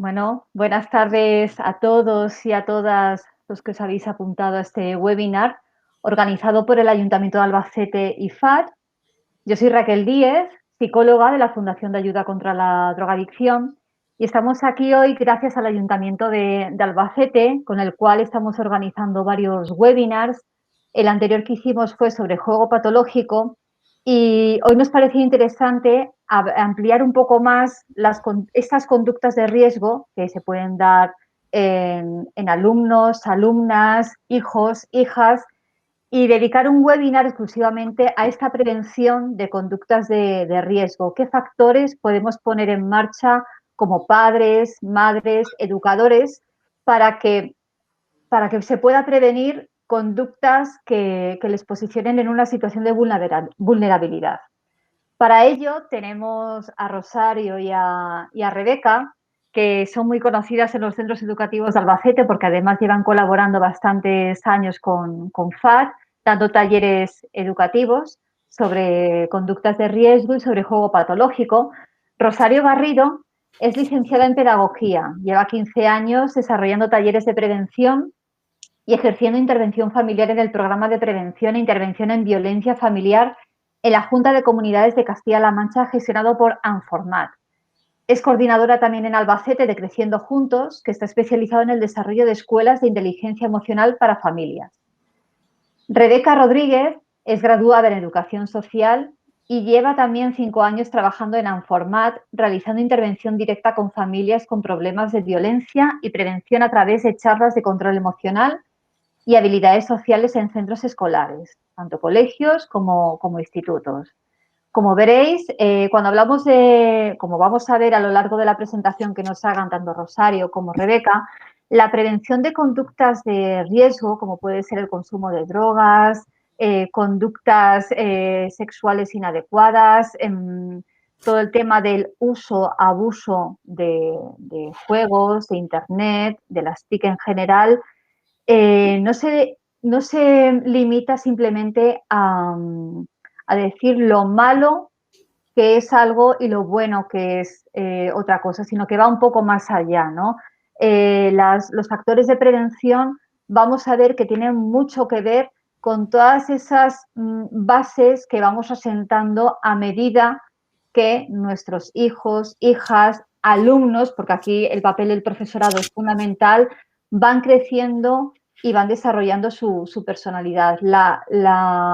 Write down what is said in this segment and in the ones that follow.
Bueno, buenas tardes a todos y a todas los que os habéis apuntado a este webinar organizado por el Ayuntamiento de Albacete y FAD. Yo soy Raquel Díez, psicóloga de la Fundación de Ayuda contra la Drogadicción, y estamos aquí hoy gracias al Ayuntamiento de Albacete, con el cual estamos organizando varios webinars. El anterior que hicimos fue sobre juego patológico y hoy nos parecía interesante ampliar un poco más estas conductas de riesgo que se pueden dar en alumnos, alumnas, hijos, hijas, y dedicar un webinar exclusivamente a esta prevención de conductas de riesgo. ¿Qué factores podemos poner en marcha como padres, madres, educadores para que se pueda prevenir conductas que les posicionen en una situación de vulnerabilidad? Para ello tenemos a Rosario y a Rebeca, que son muy conocidas en los centros educativos de Albacete porque además llevan colaborando bastantes años con FAD, dando talleres educativos sobre conductas de riesgo y sobre juego patológico. Rosario Garrido es licenciada en Pedagogía, lleva 15 años desarrollando talleres de prevención y ejerciendo intervención familiar en el programa de prevención e intervención en violencia familiar en la Junta de Comunidades de Castilla-La Mancha, gestionado por Anformat. Es coordinadora también en Albacete de Creciendo Juntos, que está especializado en el desarrollo de escuelas de inteligencia emocional para familias. Rebeca Rodríguez es graduada en Educación Social y lleva también 5 años trabajando en Anformat, realizando intervención directa con familias con problemas de violencia y prevención a través de charlas de control emocional y habilidades sociales en centros escolares, tanto colegios como institutos. Como veréis, cuando hablamos de, como vamos a ver a lo largo de la presentación que nos hagan tanto Rosario como Rebeca, la prevención de conductas de riesgo, como puede ser el consumo de drogas, conductas sexuales inadecuadas, todo el tema del uso, abuso de juegos, de Internet, de las TIC en general, no se limita simplemente a decir lo malo que es algo y lo bueno que es otra cosa, sino que va un poco más allá, ¿no? Los factores de prevención vamos a ver que tienen mucho que ver con todas esas bases que vamos asentando a medida que nuestros hijos, hijas, alumnos, porque aquí el papel del profesorado es fundamental, van creciendo y van desarrollando su personalidad.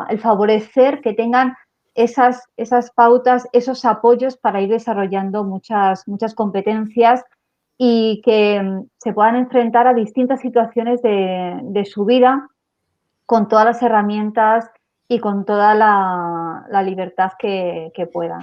El favorecer que tengan esas pautas, esos apoyos para ir desarrollando muchas competencias y que se puedan enfrentar a distintas situaciones de su vida con todas las herramientas y con toda la libertad que puedan.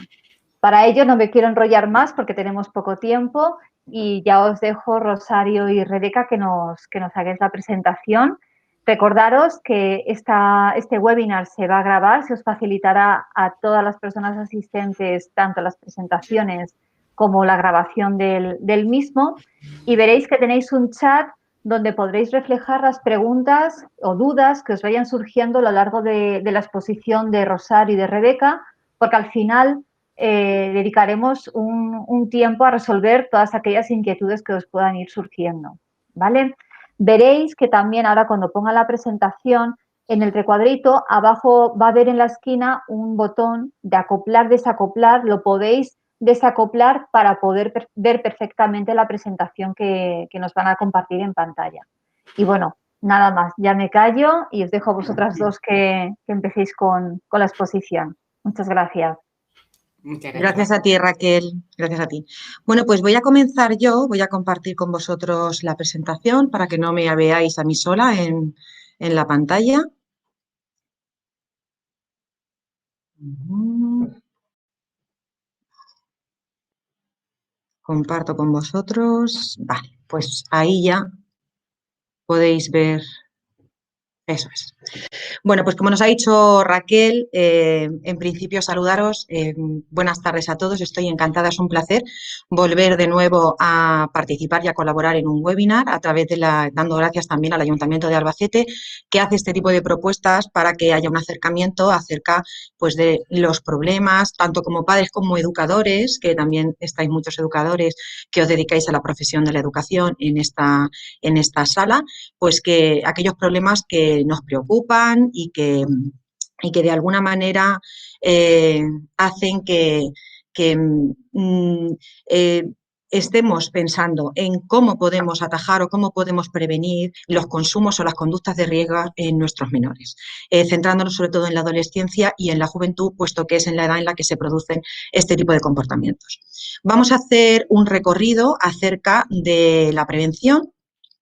Para ello no me quiero enrollar más porque tenemos poco tiempo y ya os dejo, Rosario y Rebeca, que nos hagáis la presentación. Recordaros que este webinar se va a grabar, se os facilitará a todas las personas asistentes tanto las presentaciones como la grabación del mismo, y veréis que tenéis un chat donde podréis reflejar las preguntas o dudas que os vayan surgiendo a lo largo de la exposición de Rosario y de Rebeca, porque al final dedicaremos un tiempo a resolver todas aquellas inquietudes que os puedan ir surgiendo, ¿vale? Veréis que también ahora cuando ponga la presentación, en el recuadrito abajo va a haber en la esquina un botón de acoplar, desacoplar, lo podéis desacoplar para poder ver perfectamente la presentación que nos van a compartir en pantalla. Y bueno, nada más, ya me callo y os dejo a vosotras dos que empecéis con la exposición. Muchas gracias. Muchas gracias. Gracias a ti, Raquel. Gracias a ti. Bueno, pues voy a comenzar yo, voy a compartir con vosotros la presentación para que no me veáis a mí sola en la pantalla. Comparto con vosotros. Vale, pues ahí ya podéis ver Eso es. Bueno, pues como nos ha dicho Raquel, en principio saludaros, buenas tardes a todos, estoy encantada, es un placer volver de nuevo a participar y a colaborar en un webinar dando gracias también al Ayuntamiento de Albacete, que hace este tipo de propuestas para que haya un acercamiento acerca pues, de los problemas, tanto como padres como educadores, que también estáis muchos educadores que os dedicáis a la profesión de la educación en esta sala, pues que aquellos problemas que nos preocupan y que de alguna manera hacen que estemos pensando en cómo podemos atajar o cómo podemos prevenir los consumos o las conductas de riesgo en nuestros menores, centrándonos sobre todo en la adolescencia y en la juventud, puesto que es en la edad en la que se producen este tipo de comportamientos. Vamos a hacer un recorrido acerca de la prevención.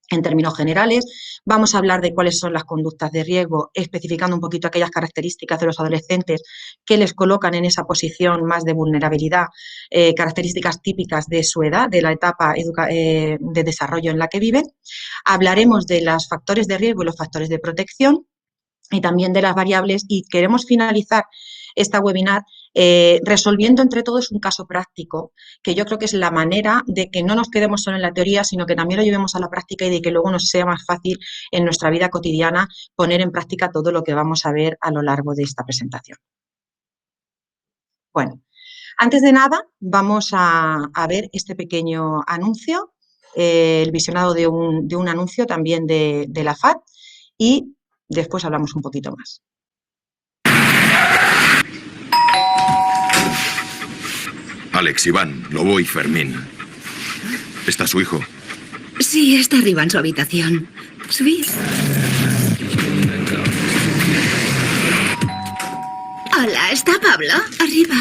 En términos generales, vamos a hablar de cuáles son las conductas de riesgo, especificando un poquito aquellas características de los adolescentes que les colocan en esa posición más de vulnerabilidad, características típicas de su edad, de la etapa de desarrollo en la que viven. Hablaremos de los factores de riesgo y los factores de protección y también de las variables, y queremos finalizar esta webinar resolviendo entre todos un caso práctico, que yo creo que es la manera de que no nos quedemos solo en la teoría, sino que también lo llevemos a la práctica y de que luego nos sea más fácil en nuestra vida cotidiana poner en práctica todo lo que vamos a ver a lo largo de esta presentación. Bueno, antes de nada vamos a ver este pequeño anuncio, el visionado de un anuncio también de la FAD, y después hablamos un poquito más. Alex, Iván, Lobo y Fermín. ¿Está su hijo? Sí, está arriba en su habitación. ¿Subid? Hola, ¿está Pablo? Arriba.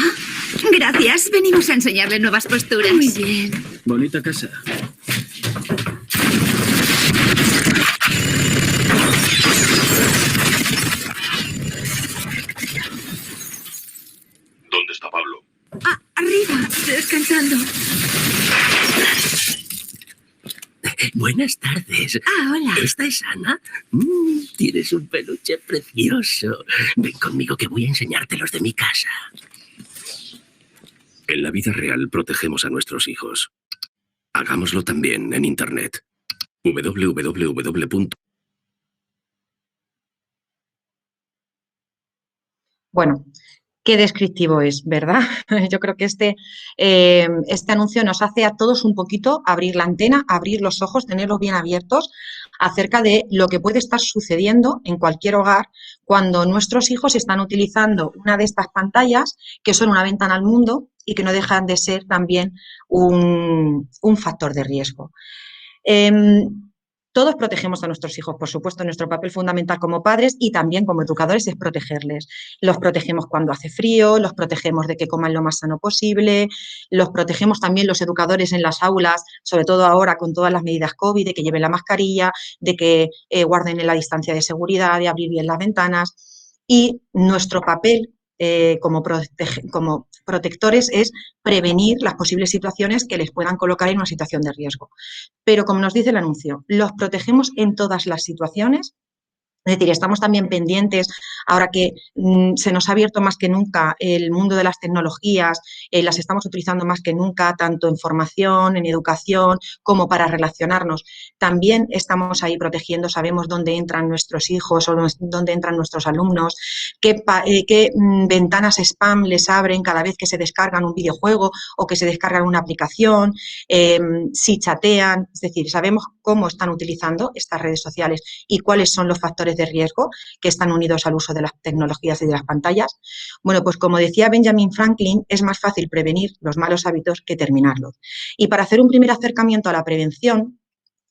Gracias, venimos a enseñarle nuevas posturas. Muy bien. Bonita casa. ¿Dónde está Pablo? Ah, arriba, descansando. Buenas tardes. Ah, hola. ¿Esta es Ana? Tienes un peluche precioso. Ven conmigo que voy a enseñarte los de mi casa. En la vida real protegemos a nuestros hijos. Hagámoslo también en Internet. www. Bueno, qué descriptivo es, ¿verdad? Yo creo que este anuncio nos hace a todos un poquito abrir la antena, abrir los ojos, tenerlos bien abiertos acerca de lo que puede estar sucediendo en cualquier hogar cuando nuestros hijos están utilizando una de estas pantallas que son una ventana al mundo y que no dejan de ser también un factor de riesgo. Todos protegemos a nuestros hijos, por supuesto, nuestro papel fundamental como padres y también como educadores es protegerles. Los protegemos cuando hace frío, los protegemos de que coman lo más sano posible, los protegemos también los educadores en las aulas, sobre todo ahora con todas las medidas COVID, de que lleven la mascarilla, de que guarden la distancia de seguridad, de abrir bien las ventanas. Y nuestro papel como protectores es prevenir las posibles situaciones que les puedan colocar en una situación de riesgo. Pero, como nos dice el anuncio, los protegemos en todas las situaciones. Es decir, estamos también pendientes, ahora que se nos ha abierto más que nunca el mundo de las tecnologías, las estamos utilizando más que nunca, tanto en formación, en educación, como para relacionarnos. También estamos ahí protegiendo, sabemos dónde entran nuestros hijos o dónde entran nuestros alumnos, qué ventanas spam les abren cada vez que se descargan un videojuego o que se descargan una aplicación, si chatean, es decir, sabemos cómo están utilizando estas redes sociales y cuáles son los factores de riesgo que están unidos al uso de las tecnologías y de las pantallas. Bueno, pues como decía Benjamin Franklin, es más fácil prevenir los malos hábitos que terminarlos. Y para hacer un primer acercamiento a la prevención,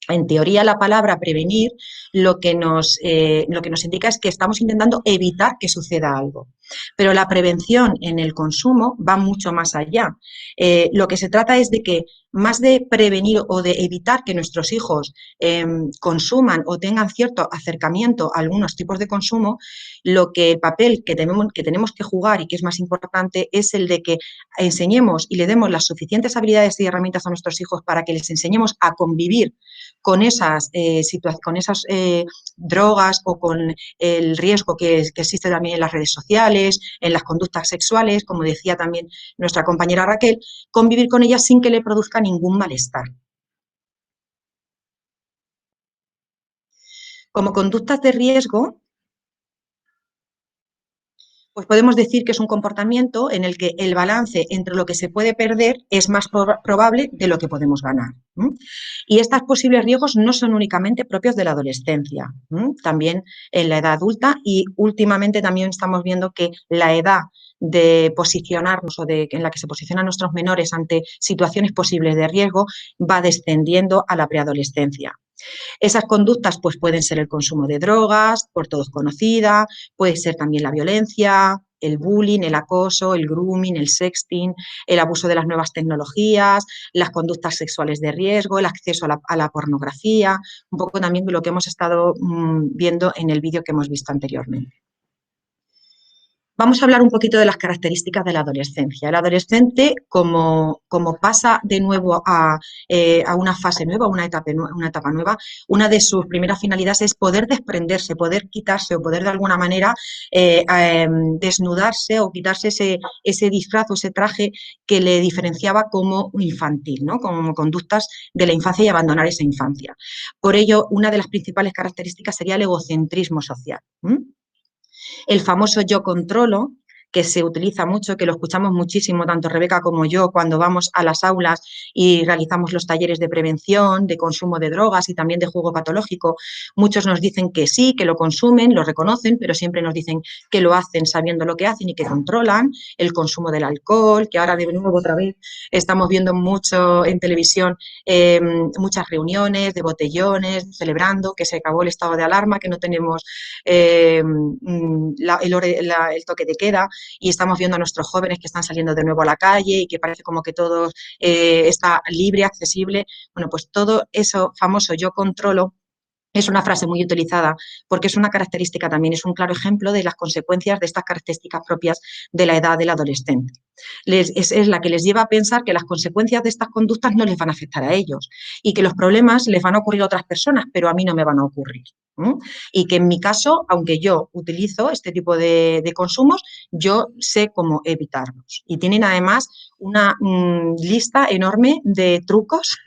en teoría la palabra prevenir lo que nos indica es que estamos intentando evitar que suceda algo. Pero la prevención en el consumo va mucho más allá. Lo que se trata es de que más de prevenir o de evitar que nuestros hijos consuman o tengan cierto acercamiento a algunos tipos de consumo, el papel que tenemos que jugar y que es más importante es el de que enseñemos y le demos las suficientes habilidades y herramientas a nuestros hijos para que les enseñemos a convivir con esas, drogas o con el riesgo que existe también en las redes sociales, en las conductas sexuales, como decía también nuestra compañera Raquel, convivir con ellas sin que le produzca ningún malestar. Como conductas de riesgo, pues podemos decir que es un comportamiento en el que el balance entre lo que se puede perder es más probable de lo que podemos ganar. Y estos posibles riesgos no son únicamente propios de la adolescencia, también en la edad adulta, y últimamente también estamos viendo que la edad de posicionarnos o en la que se posicionan nuestros menores ante situaciones posibles de riesgo va descendiendo a la preadolescencia. Esas conductas pues, pueden ser el consumo de drogas, por todos conocida, puede ser también la violencia, el bullying, el acoso, el grooming, el sexting, el abuso de las nuevas tecnologías, las conductas sexuales de riesgo, el acceso a la pornografía, un poco también de lo que hemos estado viendo en el vídeo que hemos visto anteriormente. Vamos a hablar un poquito de las características de la adolescencia. El adolescente, como pasa de nuevo a una fase nueva, una etapa nueva, una de sus primeras finalidades es poder desprenderse, poder quitarse o poder de alguna manera desnudarse o quitarse ese disfraz o ese traje que le diferenciaba como infantil, ¿no? Como conductas de la infancia y abandonar esa infancia. Por ello, una de las principales características sería el egocentrismo social. El famoso yo controlo, que se utiliza mucho, que lo escuchamos muchísimo, tanto Rebeca como yo, cuando vamos a las aulas y realizamos los talleres de prevención, de consumo de drogas y también de juego patológico. Muchos nos dicen que sí, que lo consumen, lo reconocen, pero siempre nos dicen que lo hacen sabiendo lo que hacen y que controlan el consumo del alcohol, que ahora de nuevo otra vez estamos viendo mucho en televisión, muchas reuniones de botellones, celebrando que se acabó el estado de alarma, que no tenemos el toque de queda, y estamos viendo a nuestros jóvenes que están saliendo de nuevo a la calle y que parece como que todo está libre, accesible. Bueno, pues todo eso famoso yo controlo es una frase muy utilizada porque es una característica también, es un claro ejemplo de las consecuencias de estas características propias de la edad del adolescente. Es la que les lleva a pensar que las consecuencias de estas conductas no les van a afectar a ellos y que los problemas les van a ocurrir a otras personas, pero a mí no me van a ocurrir. Y que en mi caso, aunque yo utilizo este tipo de consumos, yo sé cómo evitarlos. Y tienen además una lista enorme de trucos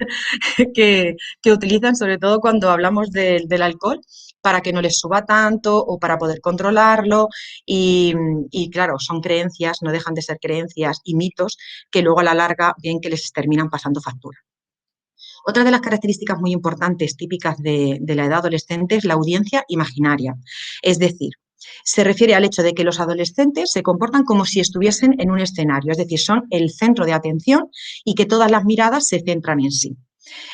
que utilizan, sobre todo cuando hablamos del alcohol, para que no les suba tanto o para poder controlarlo y claro, son creencias, no dejan de ser creencias y mitos que luego a la larga bien que les terminan pasando factura. Otra de las características muy importantes típicas de la edad adolescente es la audiencia imaginaria, es decir, se refiere al hecho de que los adolescentes se comportan como si estuviesen en un escenario, es decir, son el centro de atención y que todas las miradas se centran en sí.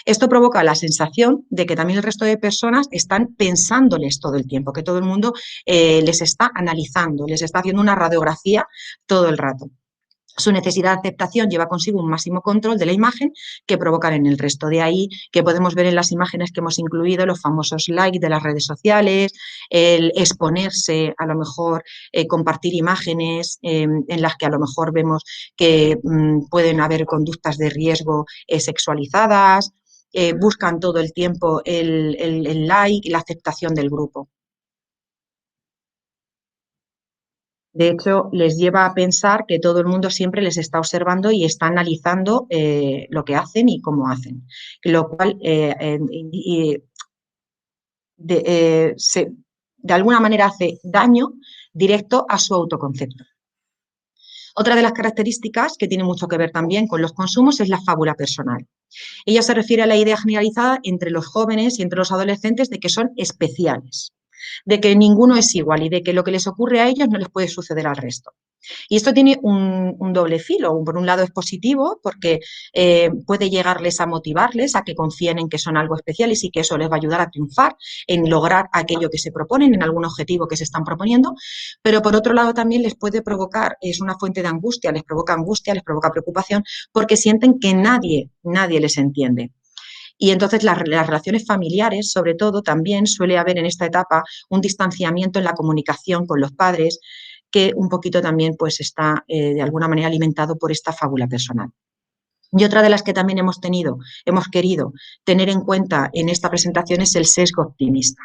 Esto provoca la sensación de que también el resto de personas están pensándoles todo el tiempo, que todo el mundo les está analizando, les está haciendo una radiografía todo el rato. Su necesidad de aceptación lleva consigo un máximo control de la imagen que provocan en el resto. De ahí que podemos ver en las imágenes que hemos incluido los famosos likes de las redes sociales, el exponerse, a lo mejor compartir imágenes en las que a lo mejor vemos que pueden haber conductas de riesgo sexualizadas, buscan todo el tiempo el like y la aceptación del grupo. De hecho, les lleva a pensar que todo el mundo siempre les está observando y está analizando lo que hacen y cómo hacen, lo cual de alguna manera hace daño directo a su autoconcepto. Otra de las características que tiene mucho que ver también con los consumos es la fábula personal. Ella se refiere a la idea generalizada entre los jóvenes y entre los adolescentes de que son especiales, de que ninguno es igual y de que lo que les ocurre a ellos no les puede suceder al resto. Y esto tiene un doble filo. Por un lado es positivo porque puede llegarles a motivarles a que confíen en que son algo especiales y que eso les va a ayudar a triunfar en lograr aquello que se proponen, en algún objetivo que se están proponiendo, pero por otro lado también les puede provocar, es una fuente de angustia, les provoca preocupación porque sienten que nadie les entiende. Y entonces las relaciones familiares, sobre todo, también suele haber en esta etapa un distanciamiento en la comunicación con los padres que un poquito también pues está de alguna manera alimentado por esta fábula personal. Y otra de las que también hemos querido tener en cuenta en esta presentación es el sesgo optimista.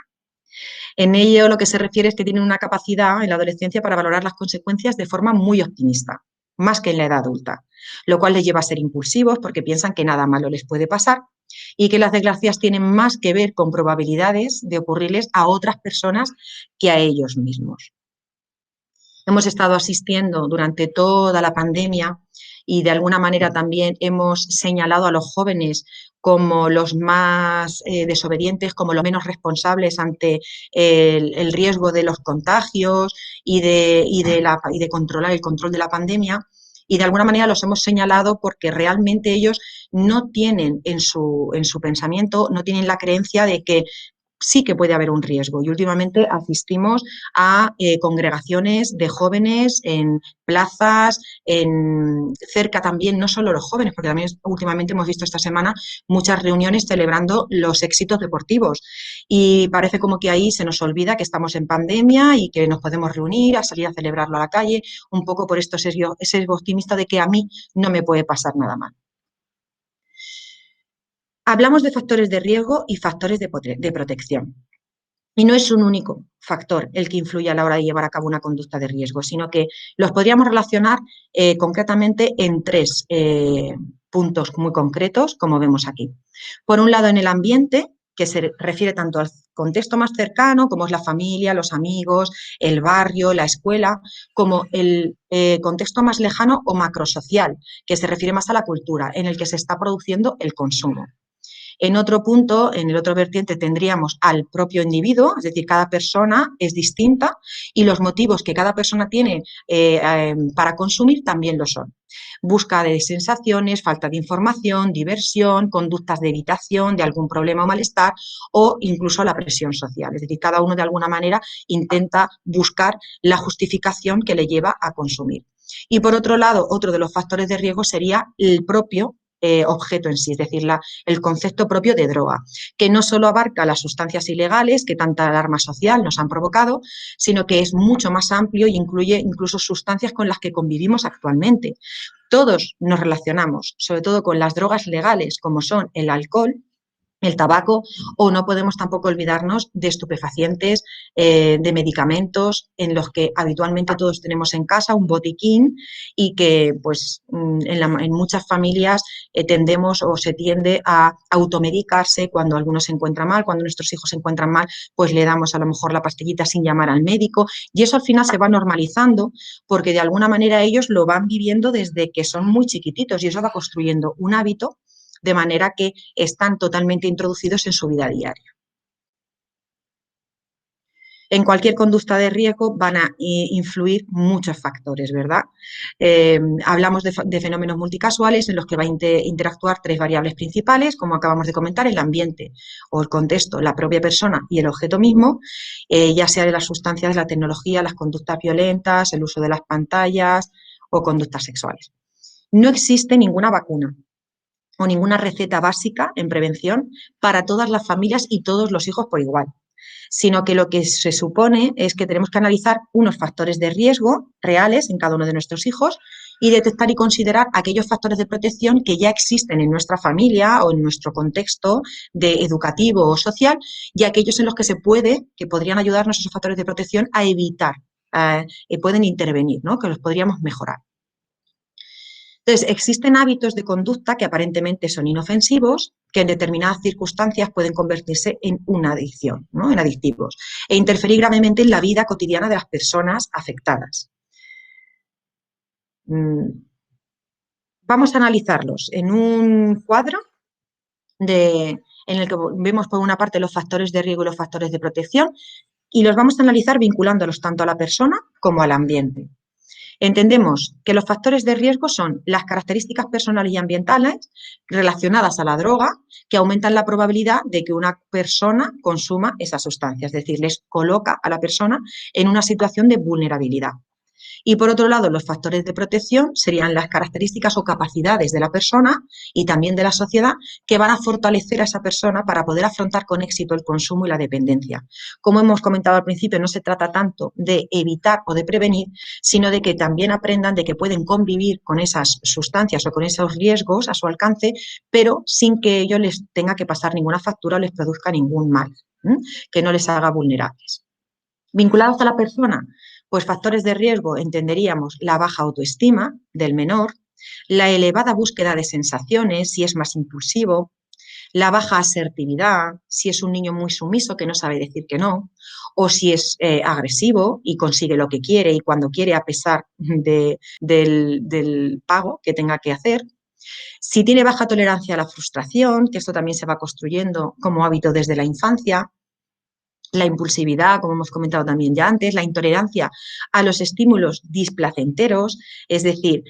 En ello lo que se refiere es que tienen una capacidad en la adolescencia para valorar las consecuencias de forma muy optimista, más que en la edad adulta, lo cual les lleva a ser impulsivos porque piensan que nada malo les puede pasar y que las desgracias tienen más que ver con probabilidades de ocurrirles a otras personas que a ellos mismos. Hemos estado asistiendo durante toda la pandemia y de alguna manera también hemos señalado a los jóvenes como los más desobedientes, como los menos responsables ante el riesgo de los contagios y de controlar el control de la pandemia. Y de alguna manera los hemos señalado porque realmente ellos no tienen en su pensamiento, no tienen la creencia de que sí que puede haber un riesgo. Y últimamente asistimos a congregaciones de jóvenes en plazas, cerca también, no solo los jóvenes, porque también últimamente hemos visto esta semana muchas reuniones celebrando los éxitos deportivos. Y parece como que ahí se nos olvida que estamos en pandemia y que nos podemos reunir, a salir a celebrarlo a la calle, un poco por esto sesgo optimista de que a mí no me puede pasar nada mal. Hablamos de factores de riesgo y factores de protección. Y no es un único factor el que influye a la hora de llevar a cabo una conducta de riesgo, sino que los podríamos relacionar concretamente en tres puntos muy concretos, como vemos aquí. Por un lado, en el ambiente, que se refiere tanto al contexto más cercano, como es la familia, los amigos, el barrio, la escuela, como el contexto más lejano o macrosocial, que se refiere más a la cultura, en el que se está produciendo el consumo. En otro punto, en el otro vertiente, tendríamos al propio individuo, es decir, cada persona es distinta y los motivos que cada persona tiene para consumir también lo son. Busca de sensaciones, falta de información, diversión, conductas de evitación de algún problema o malestar o incluso la presión social. Es decir, cada uno de alguna manera intenta buscar la justificación que le lleva a consumir. Y por otro lado, otro de los factores de riesgo sería el propio objeto en sí, es decir, el concepto propio de droga, que no solo abarca las sustancias ilegales que tanta alarma social nos han provocado, sino que es mucho más amplio y incluye incluso sustancias con las que convivimos actualmente. Todos nos relacionamos, sobre todo con las drogas legales, como son el alcohol, el tabaco, o no podemos tampoco olvidarnos de estupefacientes, de medicamentos en los que habitualmente todos tenemos en casa un botiquín y que pues en muchas familias tendemos o se tiende a automedicarse cuando alguno se encuentra mal, cuando nuestros hijos se encuentran mal, pues le damos a lo mejor la pastillita sin llamar al médico y eso al final se va normalizando porque de alguna manera ellos lo van viviendo desde que son muy chiquititos y eso va construyendo un hábito de manera que están totalmente introducidos en su vida diaria. En cualquier conducta de riesgo van a influir muchos factores, ¿verdad? Hablamos de fenómenos multicasuales en los que va a interactuar tres variables principales, como acabamos de comentar, el ambiente o el contexto, la propia persona y el objeto mismo, ya sea de las sustancias, de la tecnología, las conductas violentas, el uso de las pantallas o conductas sexuales. No existe ninguna vacuna o ninguna receta básica en prevención para todas las familias y todos los hijos por igual, sino que lo que se supone es que tenemos que analizar unos factores de riesgo reales en cada uno de nuestros hijos y detectar y considerar aquellos factores de protección que ya existen en nuestra familia o en nuestro contexto educativo o social y aquellos en los que podrían ayudarnos esos factores de protección a evitar, pueden intervenir, ¿no? Que los podríamos mejorar. Entonces, existen hábitos de conducta que aparentemente son inofensivos, que en determinadas circunstancias pueden convertirse en una adicción, ¿no? En adictivos, e interferir gravemente en la vida cotidiana de las personas afectadas. Vamos a analizarlos en un cuadro en el que vemos por una parte los factores de riesgo y los factores de protección y los vamos a analizar vinculándolos tanto a la persona como al ambiente. Entendemos que los factores de riesgo son las características personales y ambientales relacionadas a la droga que aumentan la probabilidad de que una persona consuma esa sustancia, es decir, les coloca a la persona en una situación de vulnerabilidad. Y por otro lado, los factores de protección serían las características o capacidades de la persona y también de la sociedad que van a fortalecer a esa persona para poder afrontar con éxito el consumo y la dependencia. Como hemos comentado al principio, no se trata tanto de evitar o de prevenir, sino de que también aprendan de que pueden convivir con esas sustancias o con esos riesgos a su alcance, pero sin que ello les tenga que pasar ninguna factura o les produzca ningún mal, que no les haga vulnerables. Vinculados a la persona, pues factores de riesgo entenderíamos la baja autoestima del menor, la elevada búsqueda de sensaciones, si es más impulsivo, la baja asertividad, si es un niño muy sumiso que no sabe decir que no, o si es agresivo y consigue lo que quiere y cuando quiere a pesar del pago que tenga que hacer. Si tiene baja tolerancia a la frustración, que esto también se va construyendo como hábito desde la infancia. La impulsividad, como hemos comentado también ya antes, la intolerancia a los estímulos displacenteros, es decir,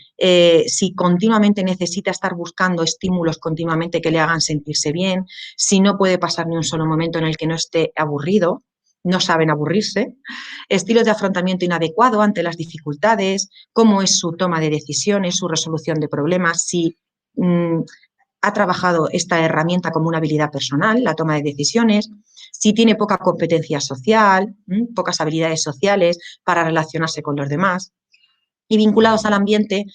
si continuamente necesita estar buscando estímulos continuamente que le hagan sentirse bien, si no puede pasar ni un solo momento en el que no esté aburrido, no saben aburrirse, estilos de afrontamiento inadecuado ante las dificultades, cómo es su toma de decisiones, su resolución de problemas, si ha trabajado esta herramienta como una habilidad personal, la toma de decisiones, si tiene poca competencia social, pocas habilidades sociales para relacionarse con los demás. Y vinculados al ambiente,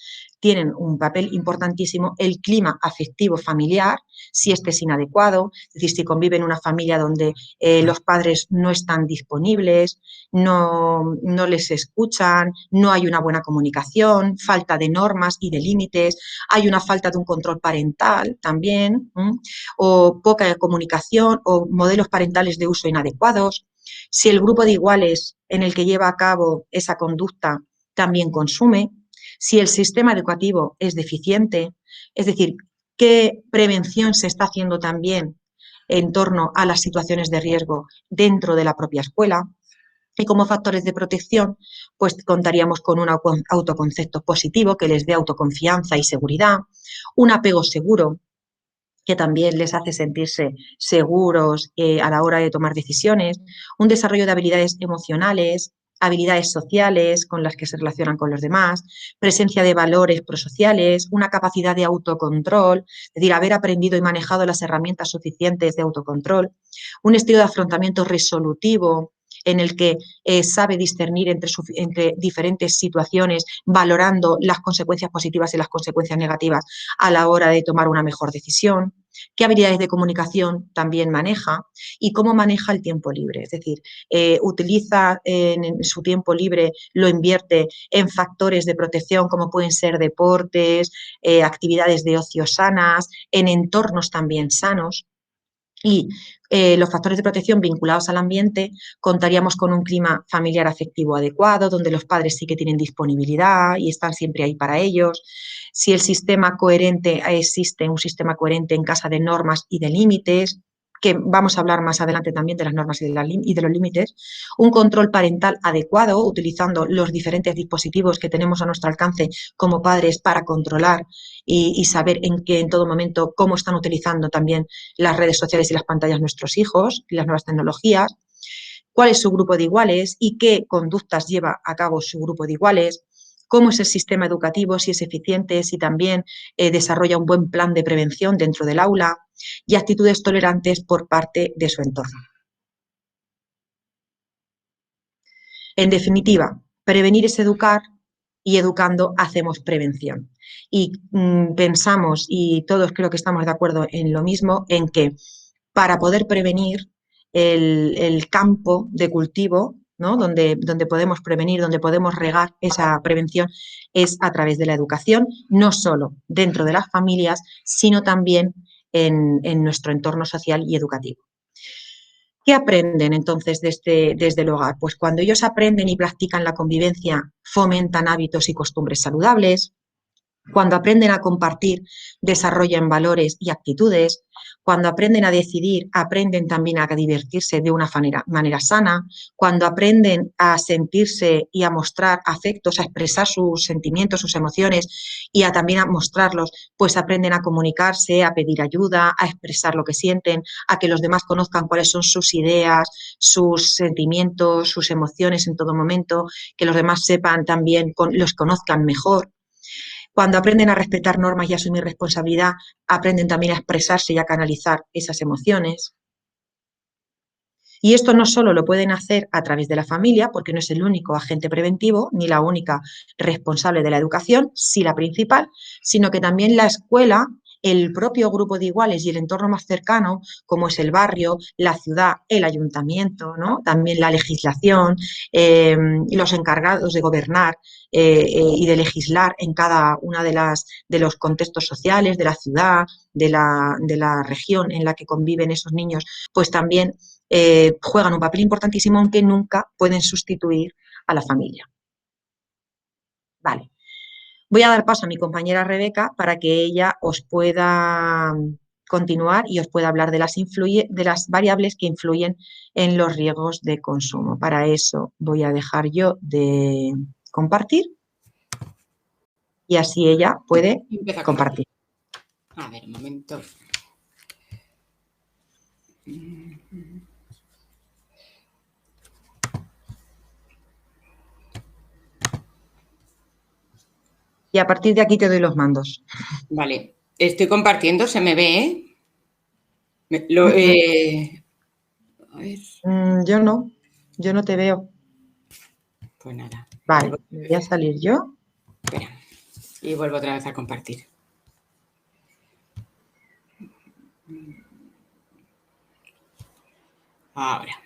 tienen un papel importantísimo el clima afectivo familiar, si este es inadecuado, es decir, si convive en una familia donde los padres no están disponibles, no les escuchan, no hay una buena comunicación, falta de normas y de límites, hay una falta de un control parental también, o poca comunicación o modelos parentales de uso inadecuados. Si el grupo de iguales en el que lleva a cabo esa conducta también consume, si el sistema educativo es deficiente, es decir, qué prevención se está haciendo también en torno a las situaciones de riesgo dentro de la propia escuela. Y como factores de protección, pues contaríamos con un autoconcepto positivo que les dé autoconfianza y seguridad, un apego seguro, que también les hace sentirse seguros a la hora de tomar decisiones, un desarrollo de habilidades emocionales, habilidades sociales con las que se relacionan con los demás, presencia de valores prosociales, una capacidad de autocontrol, es decir, haber aprendido y manejado las herramientas suficientes de autocontrol, un estilo de afrontamiento resolutivo en el que sabe discernir entre diferentes situaciones, valorando las consecuencias positivas y las consecuencias negativas a la hora de tomar una mejor decisión, qué habilidades de comunicación también maneja y cómo maneja el tiempo libre, es decir, utiliza en su tiempo libre, lo invierte en factores de protección como pueden ser deportes, actividades de ocio sanas, en entornos también sanos. Y los factores de protección vinculados al ambiente, contaríamos con un clima familiar afectivo adecuado, donde los padres sí que tienen disponibilidad y están siempre ahí para ellos. Si el sistema coherente, existe un sistema coherente en casa de normas y de límites, que vamos a hablar más adelante también de las normas y de los límites, un control parental adecuado, utilizando los diferentes dispositivos que tenemos a nuestro alcance como padres para controlar y saber en todo momento cómo están utilizando también las redes sociales y las pantallas nuestros hijos y las nuevas tecnologías, cuál es su grupo de iguales y qué conductas lleva a cabo su grupo de iguales, cómo es el sistema educativo, si es eficiente, si también desarrolla un buen plan de prevención dentro del aula y actitudes tolerantes por parte de su entorno. En definitiva, prevenir es educar y educando hacemos prevención. Y pensamos, y todos creo que estamos de acuerdo en lo mismo, en que para poder prevenir el campo de cultivo, ¿no? donde podemos prevenir, donde podemos regar esa prevención, es a través de la educación, no solo dentro de las familias, sino también en nuestro entorno social y educativo. ¿Qué aprenden entonces desde el hogar? Pues cuando ellos aprenden y practican la convivencia, fomentan hábitos y costumbres saludables, Cuando aprenden a compartir, desarrollan valores y actitudes. Cuando aprenden a decidir, aprenden también a divertirse de una manera sana. Cuando aprenden a sentirse y a mostrar afectos, a expresar sus sentimientos, sus emociones y también a mostrarlos, pues aprenden a comunicarse, a pedir ayuda, a expresar lo que sienten, a que los demás conozcan cuáles son sus ideas, sus sentimientos, sus emociones en todo momento, que los demás sepan también, los conozcan mejor. Cuando aprenden a respetar normas y a asumir responsabilidad, aprenden también a expresarse y a canalizar esas emociones. Y esto no solo lo pueden hacer a través de la familia, porque no es el único agente preventivo ni la única responsable de la educación, sí la principal, sino que también la escuela, el propio grupo de iguales y el entorno más cercano, como es el barrio, la ciudad, el ayuntamiento, ¿no? También la legislación, los encargados de gobernar y de legislar en cada una de los contextos sociales, de la ciudad, de la región en la que conviven esos niños, pues también juegan un papel importantísimo, aunque nunca pueden sustituir a la familia. Vale. Voy a dar paso a mi compañera Rebeca para que ella os pueda continuar y os pueda hablar de las variables que influyen en los riesgos de consumo. Para eso voy a dejar yo de compartir y así ella puede compartir. A ver, un momento. Y a partir de aquí te doy los mandos. Vale, estoy compartiendo, se me ve, ¿eh? A ver. Yo no te veo. Pues nada. Vale, voy a salir yo. Espera, y vuelvo otra vez a compartir. Ahora.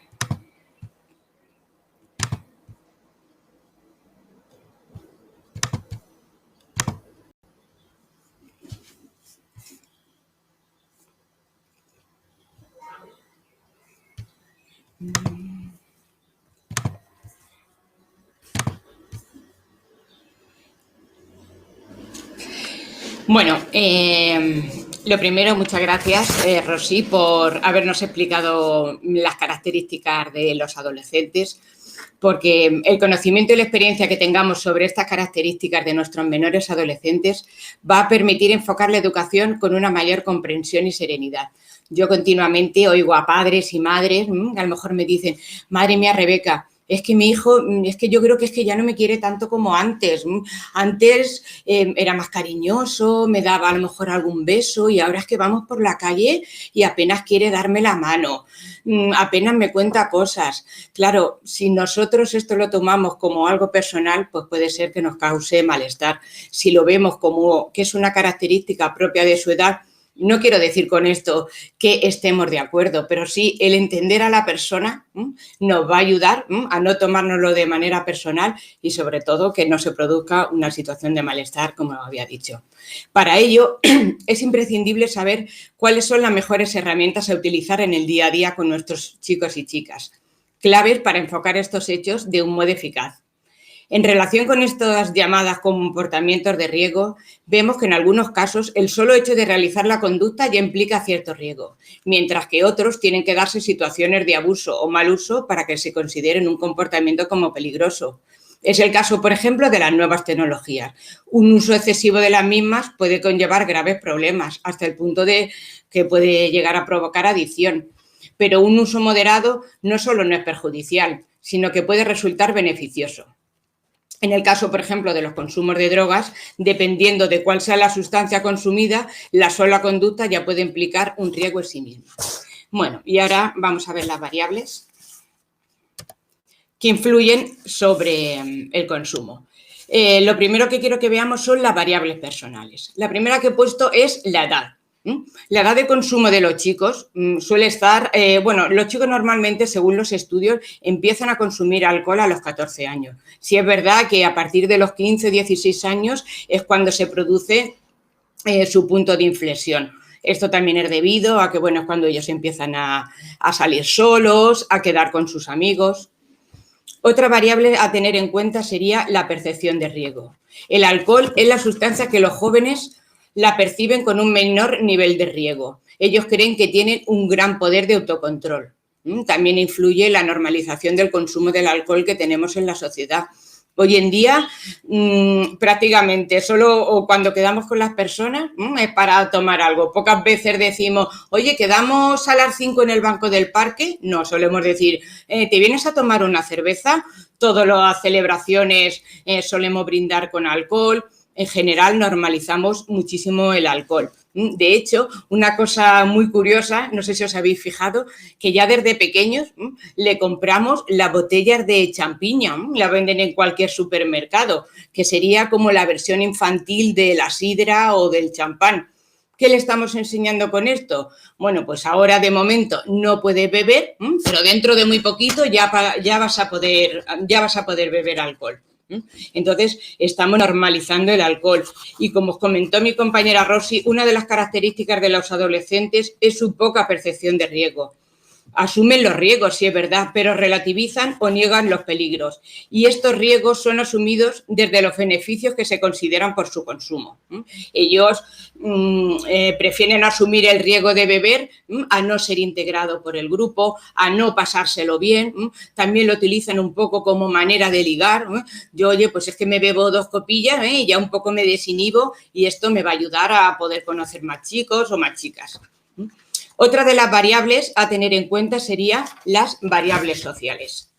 Bueno, lo primero, muchas gracias, Rosy, por habernos explicado las características de los adolescentes, porque el conocimiento y la experiencia que tengamos sobre estas características de nuestros menores adolescentes va a permitir enfocar la educación con una mayor comprensión y serenidad. Yo continuamente oigo a padres y madres que a lo mejor me dicen, madre mía, Rebeca, es que mi hijo, es que yo creo que es que ya no me quiere tanto como antes. Antes era más cariñoso, me daba a lo mejor algún beso y ahora es que vamos por la calle y apenas quiere darme la mano, apenas me cuenta cosas. Claro, si nosotros esto lo tomamos como algo personal, pues puede ser que nos cause malestar. Si lo vemos como que es una característica propia de su edad, no quiero decir con esto que estemos de acuerdo, pero sí el entender a la persona nos va a ayudar a no tomárnoslo de manera personal y sobre todo que no se produzca una situación de malestar, como había dicho. Para ello es imprescindible saber cuáles son las mejores herramientas a utilizar en el día a día con nuestros chicos y chicas, claves para enfocar estos hechos de un modo eficaz. En relación con estas llamadas comportamientos de riesgo, vemos que en algunos casos el solo hecho de realizar la conducta ya implica cierto riesgo, mientras que otros tienen que darse situaciones de abuso o mal uso para que se consideren un comportamiento como peligroso. Es el caso, por ejemplo, de las nuevas tecnologías. Un uso excesivo de las mismas puede conllevar graves problemas, hasta el punto de que puede llegar a provocar adicción. Pero un uso moderado no solo no es perjudicial, sino que puede resultar beneficioso. En el caso, por ejemplo, de los consumos de drogas, dependiendo de cuál sea la sustancia consumida, la sola conducta ya puede implicar un riesgo en sí misma. Bueno, y ahora vamos a ver las variables que influyen sobre el consumo. Lo primero que quiero que veamos son las variables personales. La primera que he puesto es la edad. La edad de consumo de los chicos suele estar, los chicos normalmente, según los estudios, empiezan a consumir alcohol a los 14 años. Sí es verdad que a partir de los 15, 16 años es cuando se produce su punto de inflexión. Esto también es debido a que, es cuando ellos empiezan a salir solos, a quedar con sus amigos. Otra variable a tener en cuenta sería la percepción de riesgo. El alcohol es la sustancia que los jóvenes la perciben con un menor nivel de riesgo. Ellos creen que tienen un gran poder de autocontrol. También influye la normalización del consumo del alcohol que tenemos en la sociedad. Hoy en día, prácticamente solo o cuando quedamos con las personas es para tomar algo. Pocas veces decimos, oye, ¿quedamos a las 5 en el banco del parque? No, solemos decir, ¿te vienes a tomar una cerveza? Todas las celebraciones solemos brindar con alcohol. En general, normalizamos muchísimo el alcohol. De hecho, una cosa muy curiosa, no sé si os habéis fijado, que ya desde pequeños le compramos las botellas de champiña, la venden en cualquier supermercado, que sería como la versión infantil de la sidra o del champán. ¿Qué le estamos enseñando con esto? Bueno, pues ahora de momento no puedes beber, pero dentro de muy poquito ya vas a poder beber alcohol. Entonces, estamos normalizando el alcohol. Y como os comentó mi compañera Rosy, una de las características de los adolescentes es su poca percepción de riesgo. Asumen los riesgos, sí es verdad, pero relativizan o niegan los peligros. Y estos riesgos son asumidos desde los beneficios que se consideran por su consumo. Ellos prefieren asumir el riesgo de beber a no ser integrado por el grupo, a no pasárselo bien. También lo utilizan un poco como manera de ligar. Yo, oye, pues es que me bebo 2 copillas y ya un poco me desinhibo y esto me va a ayudar a poder conocer más chicos o más chicas. Otra de las variables a tener en cuenta serían las variables sociales.